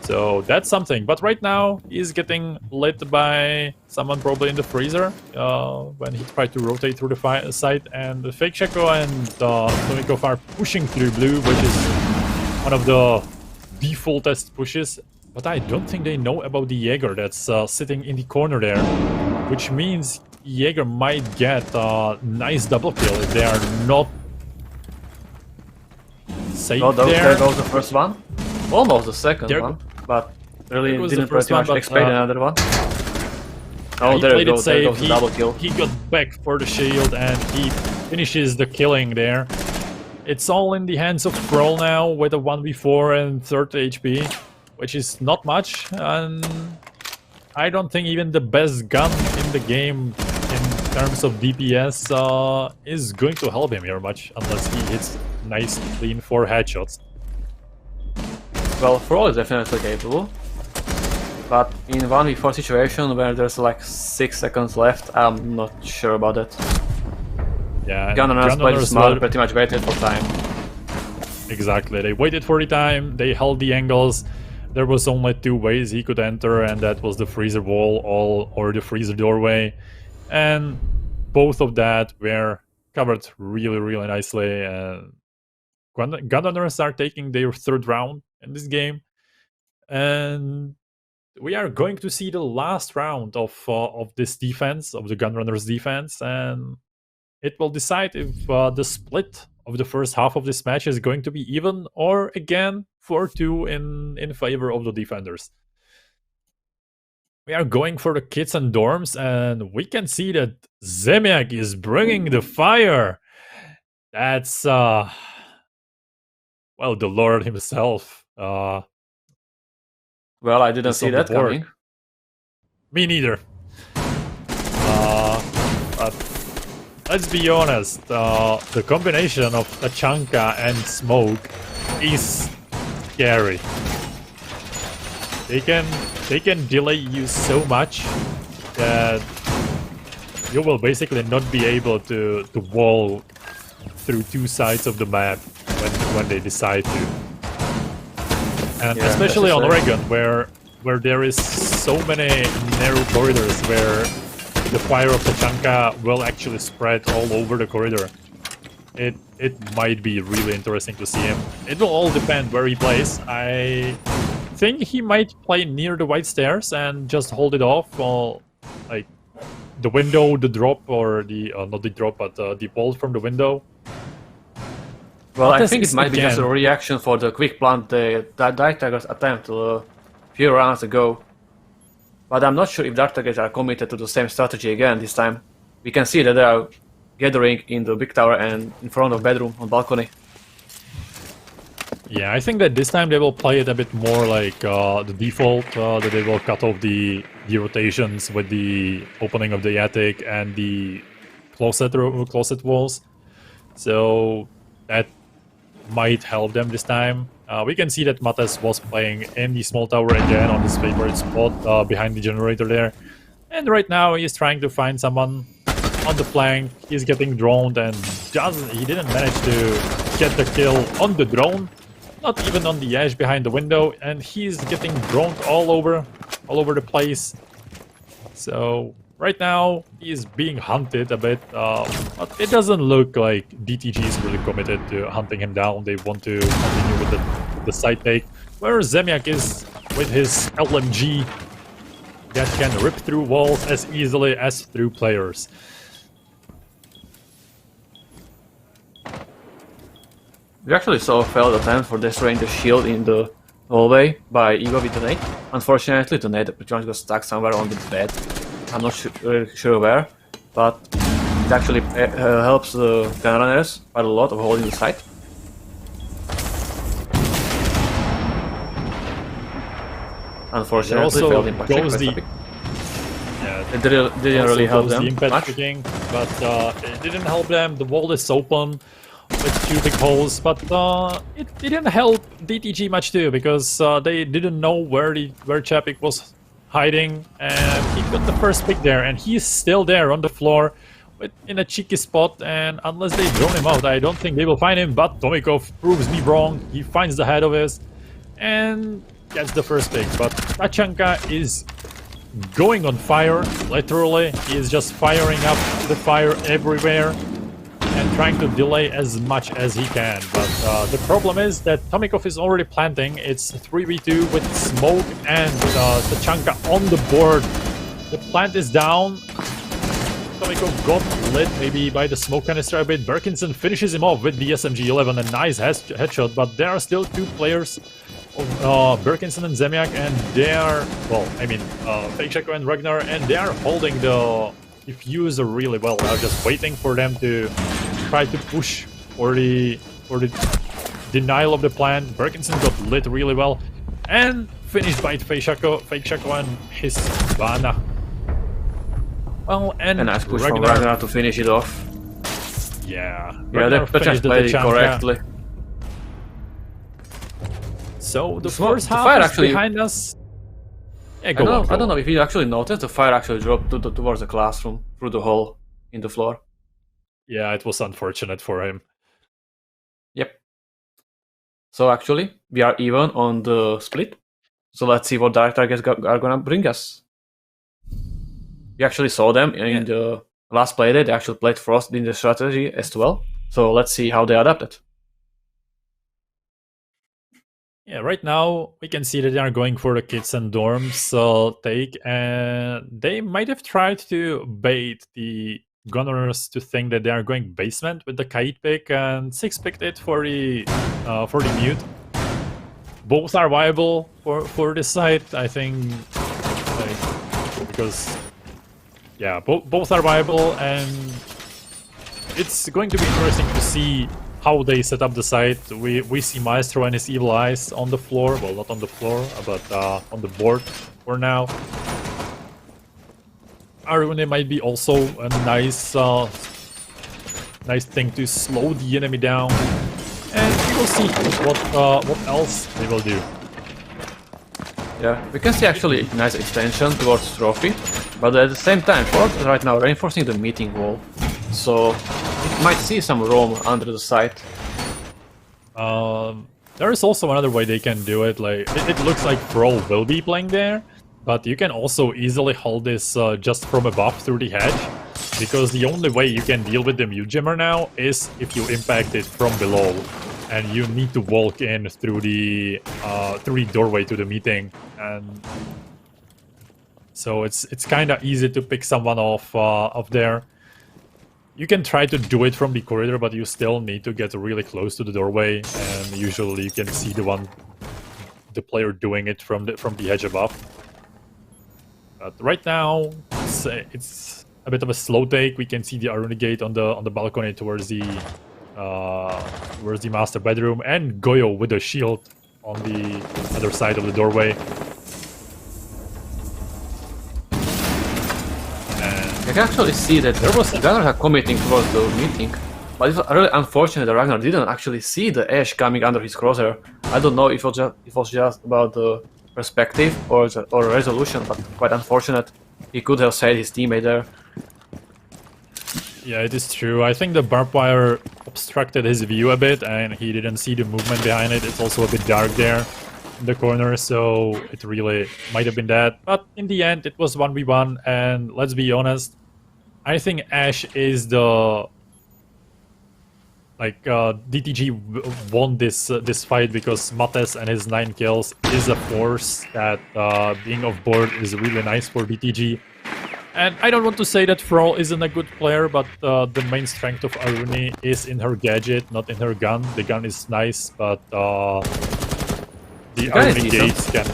So that's something. But right now, he's getting lit by someone probably in the freezer when he tried to rotate through the site. And the Fake Sheko and Tomikov are pushing through blue, which is one of the defaultest pushes. But I don't think they know about the Jaeger that's sitting in the corner there, which means Jaeger might get a nice double kill if they are not safe there. There goes the first one. Almost the second one. But really didn't pretty much expect another one. Oh, there goes the double kill. He got back for the shield and he finishes the killing there. It's all in the hands of Kroll now with a 1v4 and 30 HP, which is not much. And I don't think even the best gun in the game in terms of DPS is going to help him here much unless he hits nice clean 4 headshots. Well, Kroll is definitely capable, but in 1v4 situation where there's like 6 seconds left, I'm not sure about that. Yeah, Gunrunners played smart, pretty much waited for time. Exactly, they waited for the time, they held the angles. There was only 2 ways he could enter, and that was the freezer wall or the freezer doorway. And both of that were covered really nicely. And Gunrunners are taking their 3rd round in this game, and we are going to see the last round of this defense, of the Gunrunners defense, and it will decide if the split of the first half of this match is going to be even or again 4-2 in favor of the defenders. We are going for the kids and dorms, and we can see that Zemiak is bringing the fire. That's well, the Lord himself. Well, I didn't see that coming. Me neither. But let's be honest, the combination of Tachanka and Smoke is scary. They can delay you so much that you will basically not be able to wall through 2 sides of the map when they decide to. And yeah, especially on Oregon, where there is so many narrow corridors where the fire of Tachanka will actually spread all over the corridor. It might be really interesting to see him. It will all depend where he plays. I think he might play near the white stairs and just hold it off, like the window, the drop, or the not the drop, but the bolt from the window. Well, I think it might be just a reaction for the quick plant that Dark Tigers attempted a few rounds ago. But I'm not sure if Dark Tigers are committed to the same strategy again this time. We can see that they are gathering in the big tower and in front of bedroom on balcony. Yeah, I think that this time they will play it a bit more like the default, that they will cut off the rotations with the opening of the attic and the closet walls. So that might help them this time. We can see that Mates was playing in the small tower again on his favorite spot behind the generator there. And right now he's trying to find someone on the flank. He's getting droned and he didn't manage to get the kill on the drone. Not even on the edge behind the window, and he's getting droned all over the place. So right now he's being hunted a bit, but it doesn't look like DTG is really committed to hunting him down. They want to continue with the side take, where Zemiak is with his LMG that can rip through walls as easily as through players. We actually saw a failed attempt for destroying the shield in the hallway by Ego with the nade. Unfortunately, the nade pretty much got stuck somewhere on the bed. I'm not really sure where, but it actually helps the Gunrunners quite a lot of holding the site. Unfortunately, also failed impact check. goes the It didn't really help them the impact much. checking, but it didn't help them. The wall is open with 2 big holes, but it didn't help DTG much too, because they didn't know where Chapik was hiding, and he got the first pick there, and he's still there on the floor in a cheeky spot, and unless they drone him out, I don't think they will find him. But Tomikov proves me wrong. He finds the head of his and gets the first pick, but Tachanka is going on fire, literally. He is just firing up the fire everywhere and trying to delay as much as he can. But the problem is that Tomikov is already planting. It's 3v2 with smoke and Tachanka on the board. The plant is down. Tomikov got lit maybe by the smoke canister a bit. Berkinson finishes him off with the SMG-11, a nice headshot, but there are still 2 players, Berkinson and Zemiak, and they are, well, I mean, FakeShako and Ragnar, and they are holding the diffuser really well. They're just waiting for them to try to push for the denial of the plan. Berkinson got lit really well and finished by FakeShako and his Vana. Well, and nice push from Ragnar to finish it off. Yeah, Yeah, they just played it correctly. So the So, first the half fire is actually- behind us. Yeah, I don't know if you actually noticed, the fire actually dropped towards the classroom through the hole in the floor. Yeah, it was unfortunate for him. Yep. So actually, we are even on the split. So let's see what direct targets are gonna bring us. We actually saw them in the last playday. They actually played Frost in the strategy as well. So let's see how they adapted. Yeah, right now we can see that they are going for the kids and dorms take, and they might have tried to bait the Gunrunners to think that they are going basement with the kite pick, and 6 picked it for the mute. Both are viable for this site, I think, because yeah, both are viable, and it's going to be interesting to see how they set up the site. We see Maestro and his evil eyes on the floor. Well, not on the floor, but on the board for now. Arune might be also a nice thing to slow the enemy down, and we will see what else they will do. Yeah, we can see actually a nice extension towards Trophy, but at the same time, Ford is right now reinforcing the meeting wall, so it might see some roam under the site. There is also another way they can do it. Like it looks like Brawl will be playing there, but you can also easily hold this just from above through the hedge, because the only way you can deal with the mute jammer now is if you impact it from below, and you need to walk in through the doorway to the meeting, and so it's kind of easy to pick someone off there. You can try to do it from the corridor, but you still need to get really close to the doorway, and usually you can see the player doing it from the edge above. But right now, it's a bit of a slow take. We can see the Aruna gate on the balcony towards the master bedroom, and Goyo with a shield on the other side of the doorway. I can actually see that Ragnar are committing towards the meeting, but it's really unfortunate that Ragnar didn't actually see the Ash coming under his crosshair. I don't know if it was just about the perspective or resolution, but quite unfortunate. He could have saved his teammate there. Yeah, it is true. I think the barbed wire obstructed his view a bit, and he didn't see the movement behind it. It's also a bit dark there. in the corner, so it really might have been that. But in the end, it was 1v1, and let's be honest, I think Ash is the... Like, DTG won this fight because Mates and his 9 kills is a force that being off board is really nice for DTG. And I don't want to say that Thrall isn't a good player, but the main strength of Aruni is in her gadget, not in her gun. The gun is nice, but the Aruni gates can...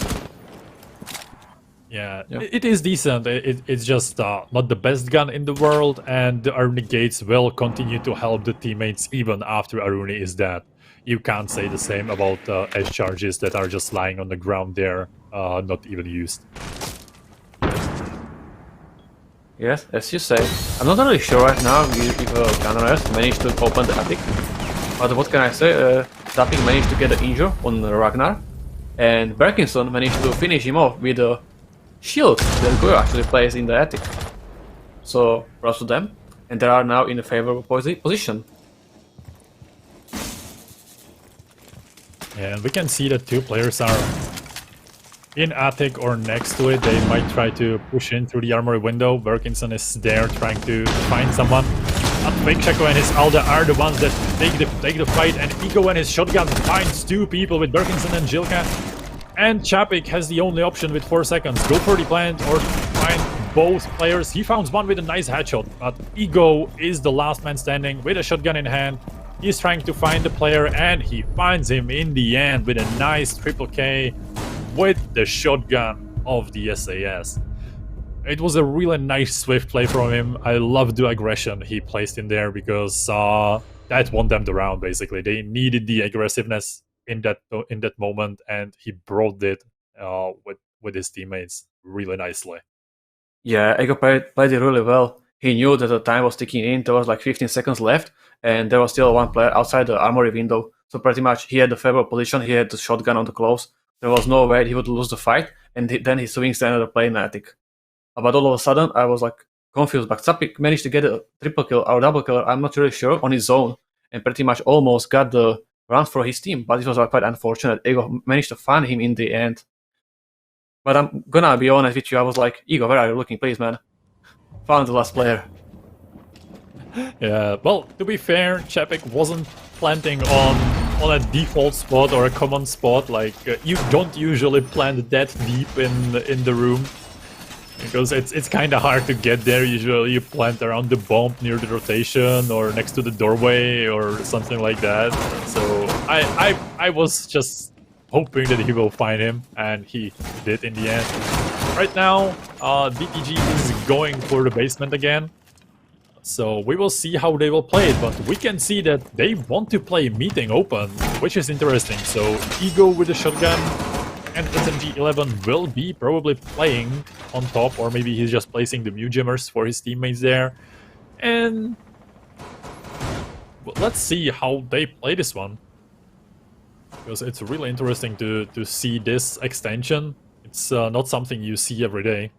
Yeah, it is decent. It's just not the best gun in the world, and the Aruni gates will continue to help the teammates even after Aruni is dead. You can't say the same about edge charges that are just lying on the ground there, not even used. Yes, as you say. I'm not really sure right now if Gunrunners managed to open the attic. But what can I say? Zapping managed to get an injury on Ragnar, and Berkinson managed to finish him off with a shield that GLORE actually plays in the attic. So, props to them, and they are now in a favorable position. And we can see that 2 players are in attic or next to it. They might try to push in through the armory window. Berkinson is there trying to find someone. But Fake Shaco and his Alda are the ones that take the fight, and Ego and his shotgun finds 2 people with Berkinson and Jilka. And Chapik has the only option with 4 seconds. Go for the plant or find both players. He found one with a nice headshot, but Ego is the last man standing with a shotgun in hand. He's trying to find the player, and he finds him in the end with a nice triple K with the shotgun of the SAS. It was a really nice swift play from him. I love the aggression he placed in there because that won them the round basically. They needed the aggressiveness in that moment, and he brought it with his teammates really nicely. Yeah, Ego played it really well. He knew that the time was ticking in. There was like 15 seconds left, and there was still 1 player outside the armory window. So pretty much he had the favorable position. He had the shotgun on the close. There was no way he would lose the fight, and then he swings to another play in the attic. But all of a sudden, I was like confused. But Zapik managed to get a triple kill or double kill, I'm not really sure, on his own, and pretty much almost got the round for his team. But it was quite unfortunate. Ego managed to find him in the end. But I'm gonna be honest with you, I was like, Ego, where are you looking, please, man? Found the last player. Yeah, well, to be fair, Chapik wasn't planting on a default spot or a common spot. Like, you don't usually plant that deep in the room, because it's kind of hard to get there. Usually you plant around the bomb near the rotation or next to the doorway or something like that. So I was just hoping that he will find him, and he did in the end. Right now, DTG is going for the basement again. So we will see how they will play it, but we can see that they want to play meeting open, which is interesting. So Ego with the shotgun and SMG11 will be probably playing on top, or maybe he's just placing the Mew Jammers for his teammates there. And let's see how they play this one, because it's really interesting to see this extension. It's not something you see every day.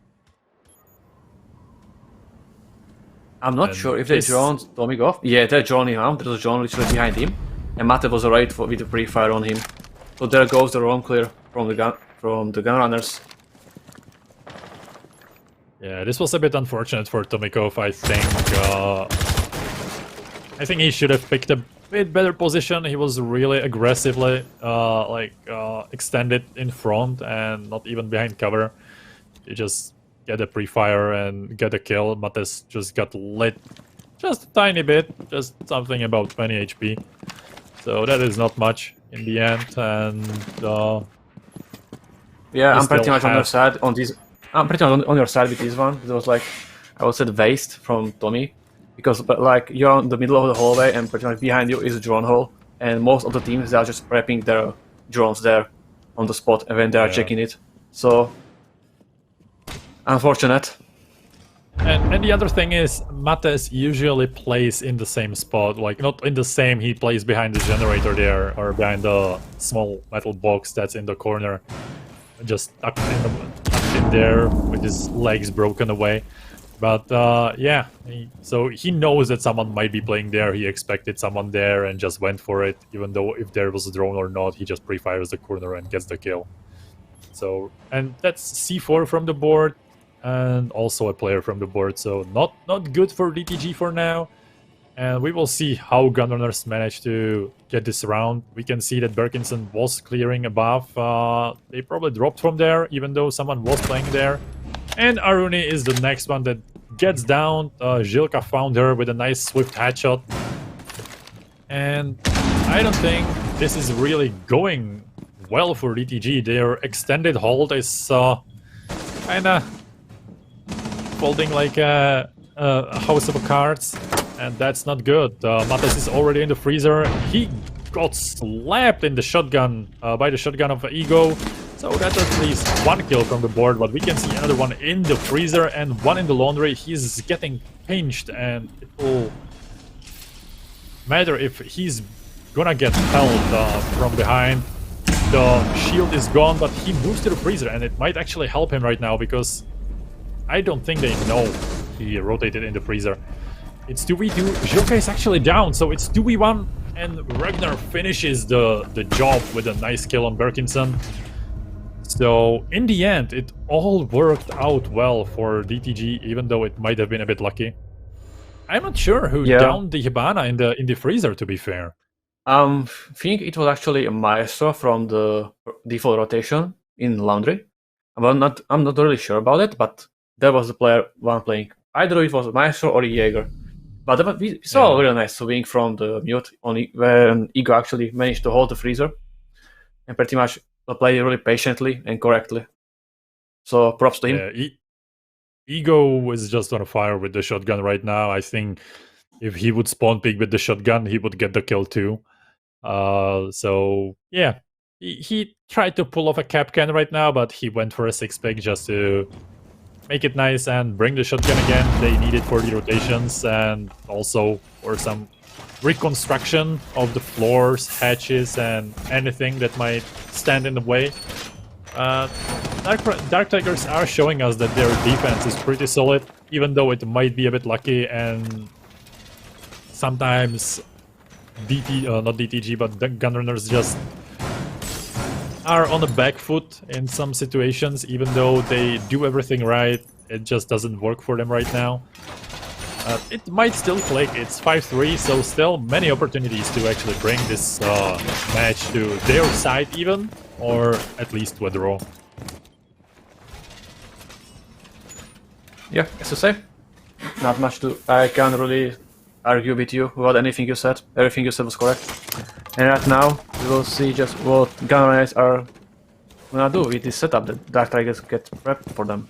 I'm not sure if they drawn Tommy off. Yeah, they drawn him out. There was a drone literally behind him, and Mate was alright with the pre-fire on him. So there goes the roam clear from the Gunrunners. Yeah, this was a bit unfortunate for Tomikov, I think. I think he should have picked a bit better position. He was really aggressively extended in front and not even behind cover. He just get a pre-fire and get a kill. Mates just got lit just a tiny bit, just something about 20 HP. So that is not much in the end, and yeah, I'm pretty much on your side on this. I'm pretty much on your side with this one. It was like, I would say, waste from Tommy, because like you're in the middle of the hallway and pretty much behind you is a drone hole, and most of the teams, they are just prepping their drones there on the spot and when they are checking it. So unfortunate. And the other thing is, Mates usually plays in the same spot, like not in the same, he plays behind the generator there, or behind the small metal box that's in the corner, just tucked in there with his legs broken away. But yeah, so he knows that someone might be playing there. He expected someone there and just went for it, even though if there was a drone or not, he just pre-fires the corner and gets the kill. So, and that's C4 from the board, and also a player from the board. So not good for DTG for now. And we will see how Gunrunners manage to get this round. We can see that Berkinson was clearing above. They probably dropped from there, even though someone was playing there. And Aruni is the next one that gets down. Zilka found her with a nice swift headshot. And I don't think this is really going well for DTG. Their extended hold is kinda folding like a house of cards. And that's not good. Matas is already in the freezer. He got slapped in the shotgun by the shotgun of Ego. So that's at least one kill from the board, but we can see another one in the freezer and one in the laundry. He's getting pinched, and it will matter if he's gonna get held from behind. The shield is gone, but he moves to the freezer, and it might actually help him right now because I don't think they know he rotated in the freezer. It's 2v2. Zilka is actually down, so it's 2v1, and Ragnar finishes the job with a nice kill on Berkinson. So in the end, it all worked out well for DTG, even though it might have been a bit lucky. I'm not sure who downed the Hibana in the freezer, to be fair. I think it was actually a Maestro from the default rotation in Laundry. I'm not really sure about it, but there was the player one playing. Either it was Maestro or Jaeger. But we saw a really nice swing from the mute, only when Ego actually managed to hold the freezer and pretty much play really patiently and correctly. So props to him. Yeah, Ego is just on fire with the shotgun right now. I think if he would spawn pick with the shotgun, he would get the kill too. So yeah, he tried to pull off a cap can right now, but he went for a 6-pick just to make it nice and bring the shotgun again. They need it for the rotations and also for some reconstruction of the floors, hatches, and anything that might stand in the way. Dark Tigers are showing us that their defense is pretty solid, even though it might be a bit lucky, and sometimes not DTG, but the Gunrunners just are on the back foot in some situations. Even though they do everything right, it just doesn't work for them right now. It might still click. It's 5-3, so still many opportunities to actually bring this match to their side even, or at least to a draw. Yeah, as you say, not much to... I can't really argue with you about anything you said. Everything you said was correct. And right now, we will see just what Gunrunners are gonna do with this setup that Dark Tigers get prepped for them.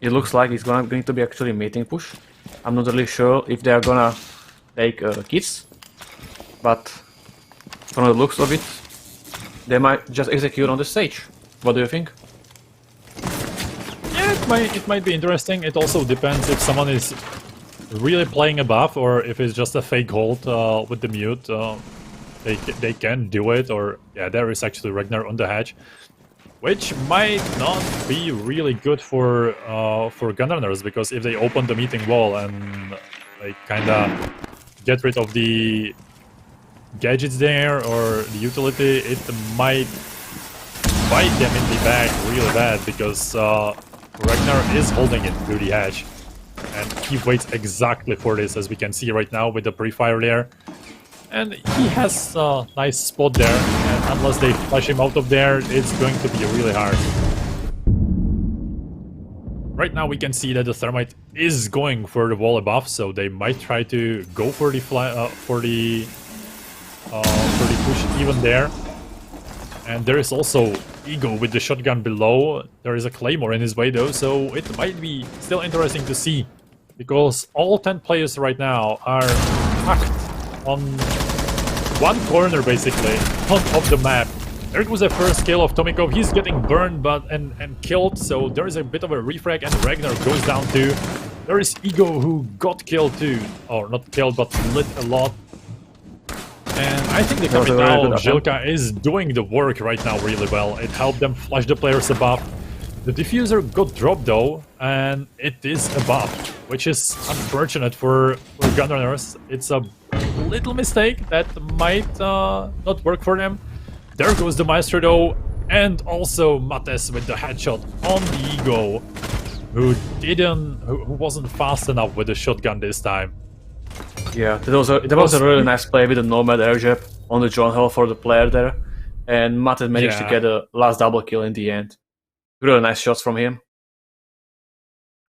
It looks like it's going to be actually mating push. I'm not really sure if they are gonna take kits, but from the looks of it, they might just execute on the stage. What do you think? Yeah, it might be interesting. It also depends if someone is really playing a buff or if it's just a fake hold with the mute. They can do it, or yeah, there is actually Ragnar on the hatch, which might not be really good for Gunrunners, because if they open the meeting wall and like kinda get rid of the gadgets there or the utility, it might bite them in the back really bad, because Ragnar is holding it through the hatch. And he waits exactly for this, as we can see right now with the pre-fire there. And he has a nice spot there, and unless they flush him out of there, it's going to be really hard. Right now we can see that the Thermite is going for the wall above, so they might try to go for the push even there. And there is also Ego with the shotgun below. There is a Claymore in his way though, so it might be still interesting to see, because all 10 players right now are packed on one corner basically of the map. There was a first kill of Tomikov. He's getting burned and killed, so there is a bit of a refrag, and Ragnar goes down too. There is Ego who got killed too, or not killed but lit a lot. And I think the Capitão Zilka is doing the work right now really well. It helped them flush the players above. The diffuser got dropped though, and it is a buff, which is unfortunate for Gunrunners. It's a little mistake that might not work for them. There goes the Maestro though, and also Mates with the headshot on the Ego, who wasn't fast enough with the shotgun this time. Yeah, that was a really nice play with the Nomad air jab on the John Hill for the player there, and Mates managed to get a last double kill in the end. Really nice shots from him.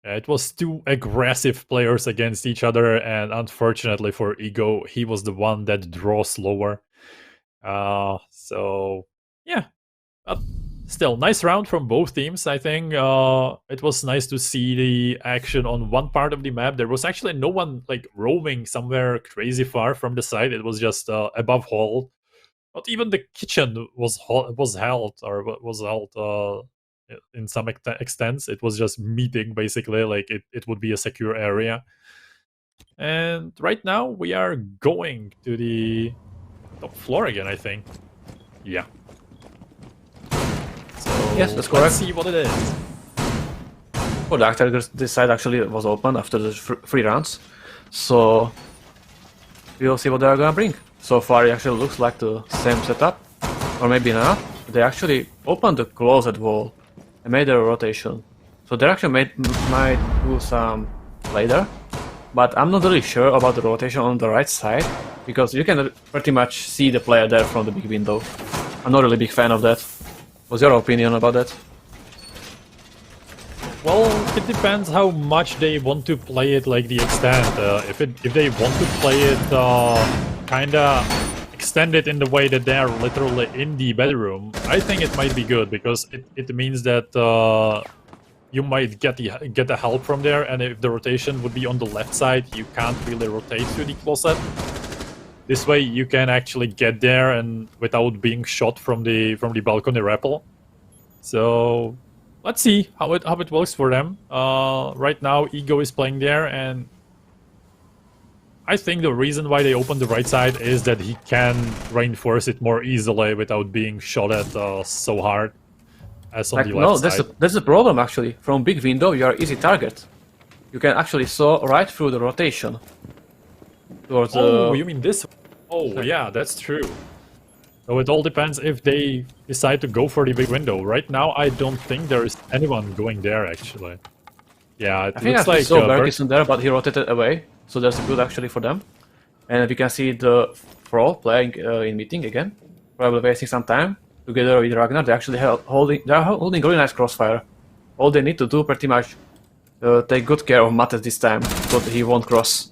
Yeah, it was two aggressive players against each other, and unfortunately for Ego, he was the one that draws slower. So yeah, still nice round from both teams. I think it was nice to see the action on one part of the map. There was actually no one like roaming somewhere crazy far from the side. It was just above hall. Not even the kitchen was held in some extents. It was just meeting basically, like it would be a secure area. And right now we are going to the top floor again, I think. Yeah. So Yes, that's correct. Let's see what it is. For the actor, this side actually was open after the 3 rounds, so we'll see what they're gonna bring. So far, it actually looks like the same setup, or maybe not. They actually opened the closet wall and made a rotation, so they actually might do some later. But I'm not really sure about the rotation on the right side, because you can pretty much see the player there from the big window. I'm not really a big fan of that. What's your opinion about that? Well, it depends how much they want to play it, like the extent. If they want to play it kinda extended in the way that they are literally in the bedroom, I think it might be good, because it means that you might get the help from there, and if the rotation would be on the left side, you can't really rotate through the closet. This way you can actually get there and without being shot from the balcony rappel. So let's see how it works for them. Right now Ego is playing there, and I think the reason why they opened the right side is that he can reinforce it more easily without being shot at so hard as on the left side. No, that's the problem actually. From big window, you are easy target. You can actually saw right through the rotation. Towards you mean this? Oh, yeah, that's true. So it all depends if they decide to go for the big window. Right now, I don't think there is anyone going there, actually. Yeah, it looks like... I saw Berkison there, but he rotated away. So that's good actually for them. And we can see the Fro playing in meeting again. Probably wasting some time together with Ragnar. They actually holding really nice crossfire. All they need to do pretty much take good care of Mates this time, so that he won't cross.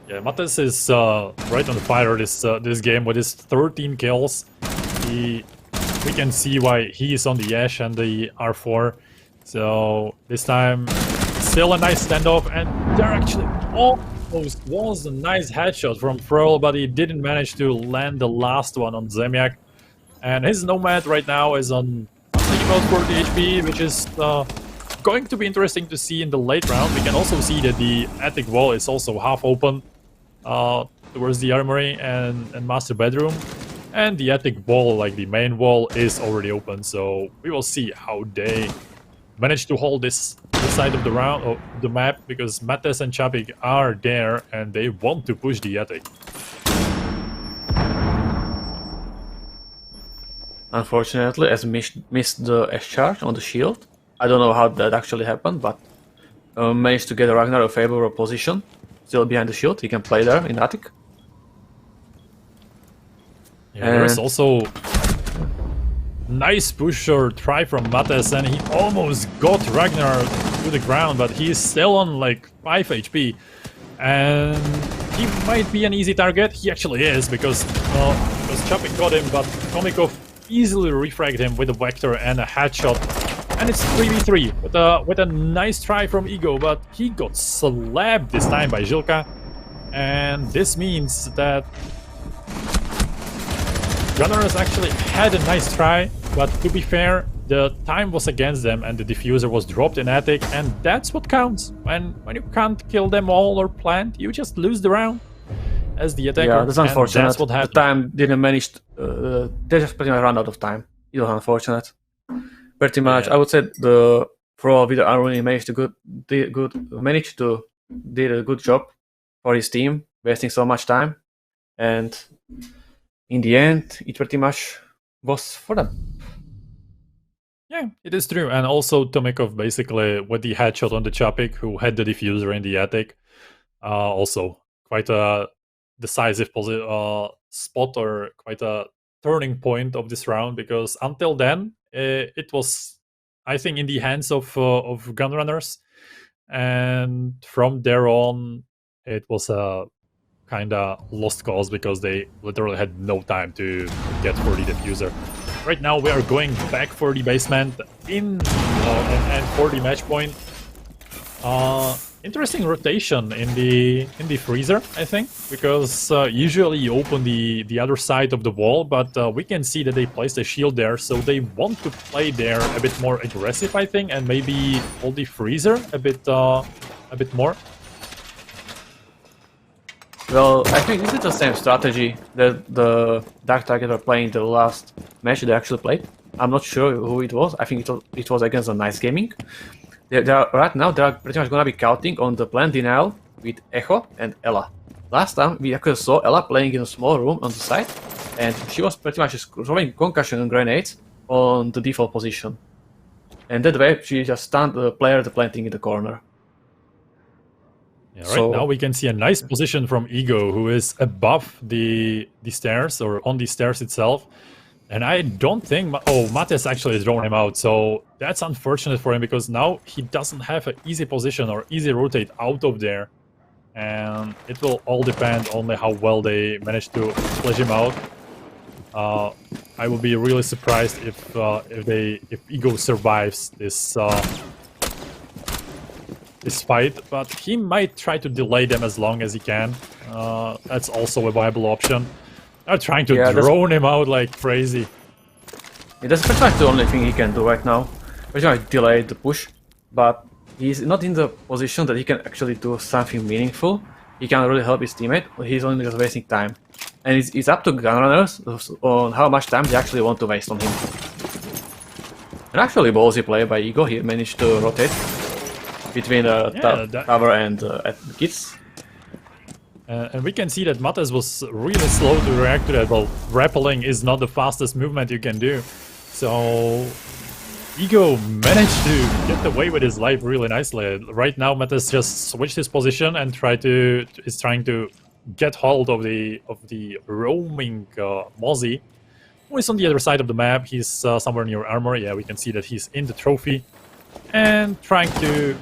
Yeah, Mates is right on fire this game with his 13 kills. We can see why he is on the Ash and the R4. So this time, still a nice standoff, and there actually almost was a nice headshot from Frol, but he didn't manage to land the last one on Zemiak. And his Nomad right now is on about 40 HP, which is going to be interesting to see in the late round. We can also see that the attic wall is also half open towards the armory and master bedroom. And the attic wall, like the main wall, is already open, so we will see how they manage to hold this side of the round of the map, because Mates and Chapik are there and they want to push the attic. Unfortunately, as missed the S charge on the shield. I don't know how that actually happened, but managed to get Ragnar a favorable position, still behind the shield. He can play there in attic. Yeah, there's also nice push or try from Mates, and he almost got Ragnar to the ground, but he's still on like 5 HP. And he might be an easy target. He actually is, because Chapik got him, but Komikov easily refragged him with a Vector and a headshot. And it's 3v3 with a nice try from Ego, but he got slapped this time by Žilka. And this means that Gunrunners actually had a nice try, but to be fair, the time was against them and the diffuser was dropped in attic, and that's what counts. When you can't kill them all or plant, you just lose the round. as the attacker. Yeah, that's and unfortunate. That's what The happened. time didn't manage. They just pretty much ran out of time. It was unfortunate. Pretty much, Yeah. I would say the pro with Aruni managed to did a good job for his team, wasting so much time, and in the end, it pretty much was for them. Yeah, it is true. And also Tomikov basically with the headshot on the Chapik, who had the diffuser in the attic. Also quite a decisive spot, or quite a turning point of this round, because until then it was, I think, in the hands of Gunrunners, and from there on it was a kind of lost cause, because they literally had no time to get for the diffuser. Right now we are going back for the basement and for the match point. Interesting rotation in the freezer, I think, because usually you open the other side of the wall, but we can see that they placed a shield there, so they want to play there a bit more aggressive, I think, and maybe hold the freezer a bit more. Well, I think this is the same strategy that the Dark Target were playing the last match they actually played. I'm not sure who it was. I think it was against the Nice Gaming. Right now, they are pretty much gonna be counting on the plan denial with Echo and Ella. Last time, we actually saw Ella playing in a small room on the side, and she was pretty much throwing concussion grenades on the default position. And that way, she just stunned the player planting in the corner. Yeah, right now we can see a nice position from Ego, who is above the stairs, or on the stairs itself. And I don't think... Oh, Mates actually has thrown him out, so that's unfortunate for him, because now he doesn't have an easy position or easy rotate out of there. And it will all depend on how well they manage to flash him out. I will be really surprised if Ego survives this fight, but he might try to delay them as long as he can. That's also a viable option. They're trying to drone him out like crazy. Yeah, that's pretty much the only thing he can do right now. Pretty much delay the push, but he's not in the position that he can actually do something meaningful. He can't really help his teammate, he's only just wasting time. And it's up to Gunrunners on how much time they actually want to waste on him. And actually ballsy play by Ego, he managed to rotate between the tower and the kids. And we can see that Mates was really slow to react to that. Well, rappelling is not the fastest movement you can do. So Ego managed to get away with his life really nicely. Right now Mates just switched his position and is trying to get hold of the roaming Mozzie, who is on the other side of the map. He's somewhere near armor. Yeah, we can see that he's in the trophy and trying to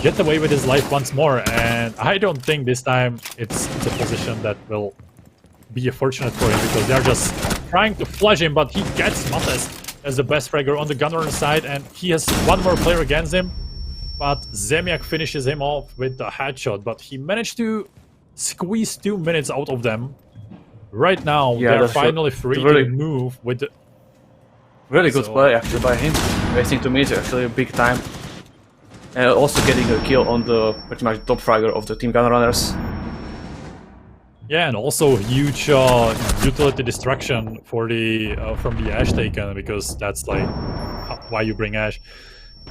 get away with his life once more. And I don't think this time it's a position that will be fortunate for him, because they're just trying to flash him, but he gets Mates as the best fragger on the Gunrunner side, and he has one more player against him. But Zemiak finishes him off with a headshot, but he managed to squeeze 2 minutes out of them. Right now, they're finally free to move with the... Really good play actually by him. Wasting 2 minutes actually a big time. And also getting a kill on the pretty much top fragger of the Team Gunrunners. Yeah, and also huge utility destruction for the from the Ash taken, because that's like why you bring Ash.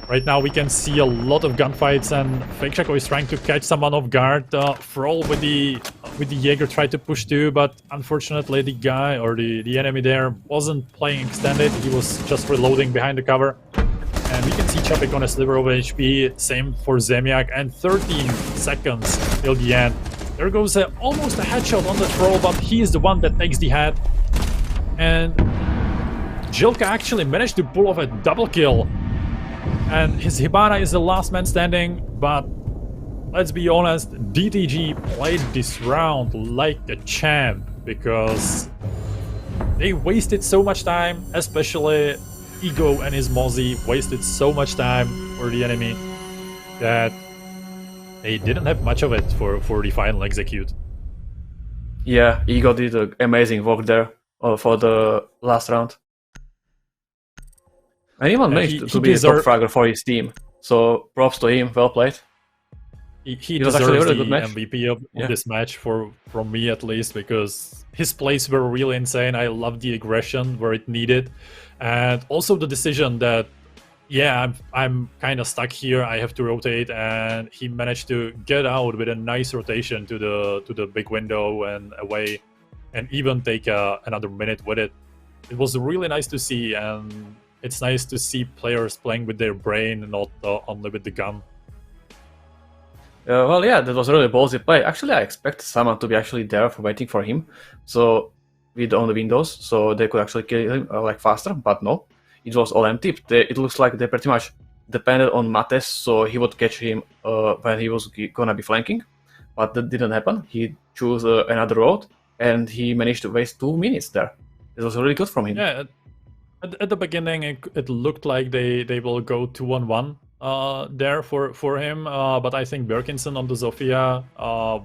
Right now we can see a lot of gunfights, and Fake Shaco is trying to catch someone off guard. Frol with the Jaeger tried to push too, but unfortunately the guy or the enemy there wasn't playing extended. He was just reloading behind the cover. And we can see Chapik on a sliver of HP, same for Zemiak, and 13 seconds till the end. There goes almost a headshot on the troll, but he is the one that takes the head. And Jilka actually managed to pull off a double kill. And his Hibana is the last man standing, but let's be honest, DTG played this round like a champ, because they wasted so much time, especially Ego and his Mozzie wasted so much time for the enemy that they didn't have much of it for the final execute. Yeah, Ego did an amazing work there for the last round. And even managed to be a top fragger for his team. So props to him, well played. He It was actually a deserves really the good match. MVP of Yeah. this match from me at least, because his plays were really insane. I love the aggression where it needed, and also the decision that, yeah, I'm kind of stuck here. I have to rotate, and he managed to get out with a nice rotation to the big window and away, and even take another minute with it. It was really nice to see, and it's nice to see players playing with their brain and not only with the gun. Well, yeah, that was a really ballsy play. Actually, I expected someone to be actually there for waiting for him, so with on the windows, so they could actually kill him like faster. But no, it was all empty. It looks like they pretty much depended on Mates, so he would catch him when he was gonna be flanking. But that didn't happen. He chose another road, and he managed to waste 2 minutes there. It was really good from him. Yeah, at the beginning, it looked like they will go 2-on-1 there for him, but I think Birkinson on the Zofia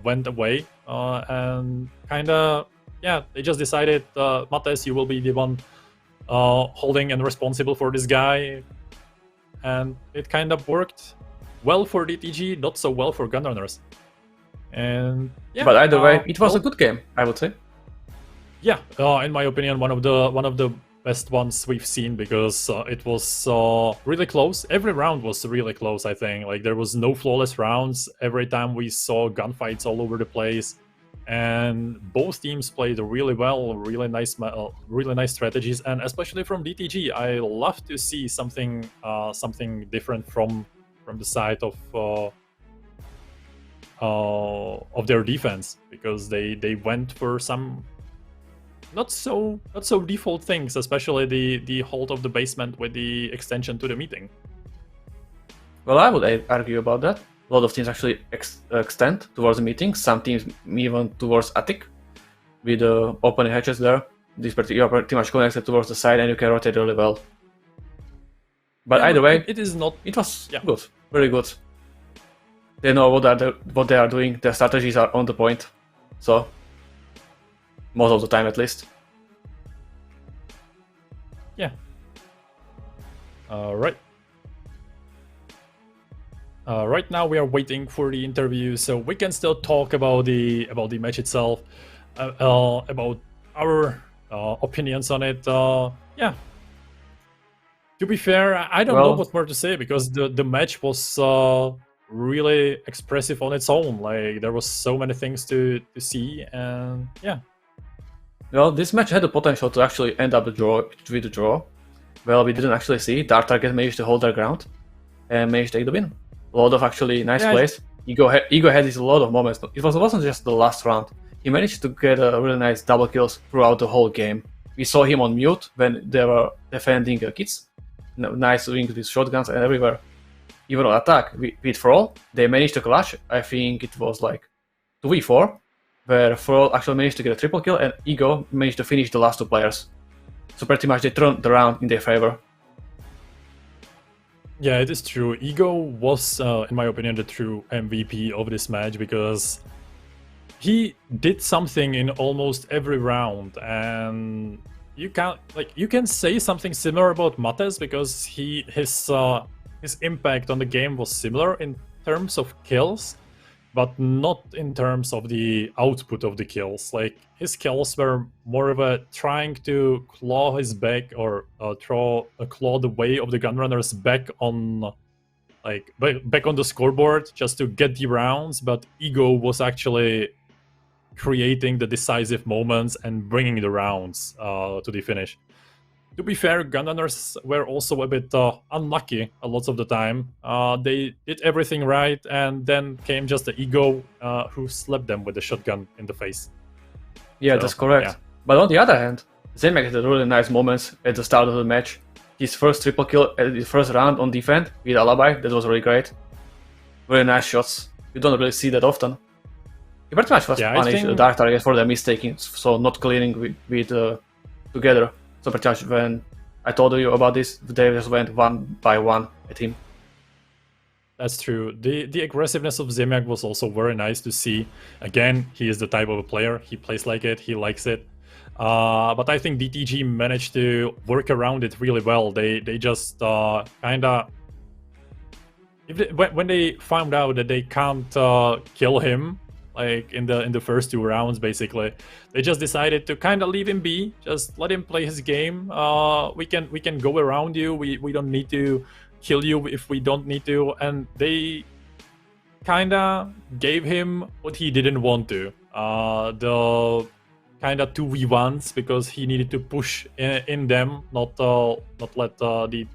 went away and kind of, yeah, they just decided, Mates, you will be the one holding and responsible for this guy, and it kind of worked well for DTG, not so well for Gunrunners. And yeah, But either way, it was well, a good game, I would say. yeah, in my opinion, one of the best ones we've seen, because it was really close. Every round was really close, I think. Like, there was no flawless rounds. Every time we saw gunfights all over the place, and both teams played really well, really nice strategies, and especially from DTG, I love to see something different from the side of their defense, because they went for some not so default things, especially the hold of the basement with the extension to the meeting. Well, I would argue about that. A lot of teams actually extend towards the meeting. Some teams even towards attic with open hatches there. You are pretty much connected towards the side, and you can rotate really well. But Yeah, either way, it is not. it was Yeah. good, very good. They know what they are doing. Their strategies are on the point. So most of the time, at least. Yeah. Right. Right now we are waiting for the interview, so we can still talk about the match itself, about our opinions on it. Yeah. To be fair, I don't know what more to say, because the match was really expressive on its own. Like, there was so many things to see, and yeah. Well, this match had the potential to actually end up with a draw. Well, we didn't actually see. Dark Target managed to hold their ground and managed to take the win. A lot of actually nice plays. Ego had a lot of moments. It wasn't just the last round. He managed to get a really nice double kills throughout the whole game. We saw him on mute when they were defending kids. Nice wings with shotguns and everywhere. Even on attack with Thrall, they managed to clutch. I think it was like 2v4, where Thrall actually managed to get a triple kill, and Ego managed to finish the last 2 players. So pretty much they turned the round in their favor. Yeah, it is true. Ego was, in my opinion, the true MVP of this match, because he did something in almost every round, and you can say something similar about Mates, because his impact on the game was similar in terms of kills, but not in terms of the output of the kills. Like, his kills were more of a trying to claw his back, or claw the way of the Gunrunners back on, like, back on the scoreboard, just to get the rounds. But Ego was actually creating the decisive moments and bringing the rounds to the finish. To be fair, Gunrunners were also a bit unlucky a lot of the time. They did everything right, and then came just the Ego who slapped them with the shotgun in the face. Yeah, So, that's correct. yeah. But on the other hand, Zemek had really nice moments at the start of the match. His first triple kill at the first round on defense with Alibi, that was really great. Very nice shots. You don't really see that often. He pretty much was punished the Dark Target for their mistaking, so not clearing with together. So pretty much when I told you about this, they just went one by one at him. That's true. The aggressiveness of Zemek was also very nice to see. Again, he is the type of a player. He plays like it. He likes it. But I think DTG managed to work around it really well. They just kind of... when they found out that they can't kill him, like in the first 2 rounds, basically, they just decided to kind of leave him be, just let him play his game. We can go around you. We don't need to kill you if we don't need to, and they kind of gave him what he didn't want to. The kind of 2v1s, because he needed to push in them, not let the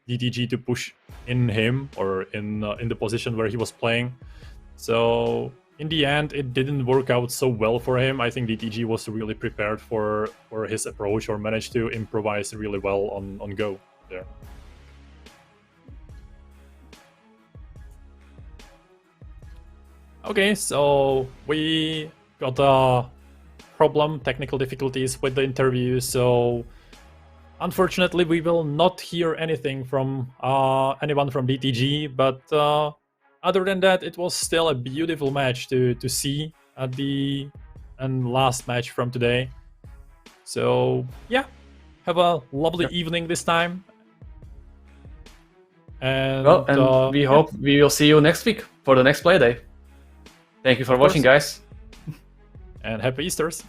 DTG to push in him or in the position where he was playing. So in the end, it didn't work out so well for him. I think DTG was really prepared for his approach, or managed to improvise really well on Go there. Okay, so we got a problem, technical difficulties with the interview, so unfortunately we will not hear anything from anyone from DTG, but other than that, it was still a beautiful match to see at the last match from today. So yeah, have a lovely evening this time. And, we hope we will see you next week for the next play day. Thank you for watching, guys. And happy Easters.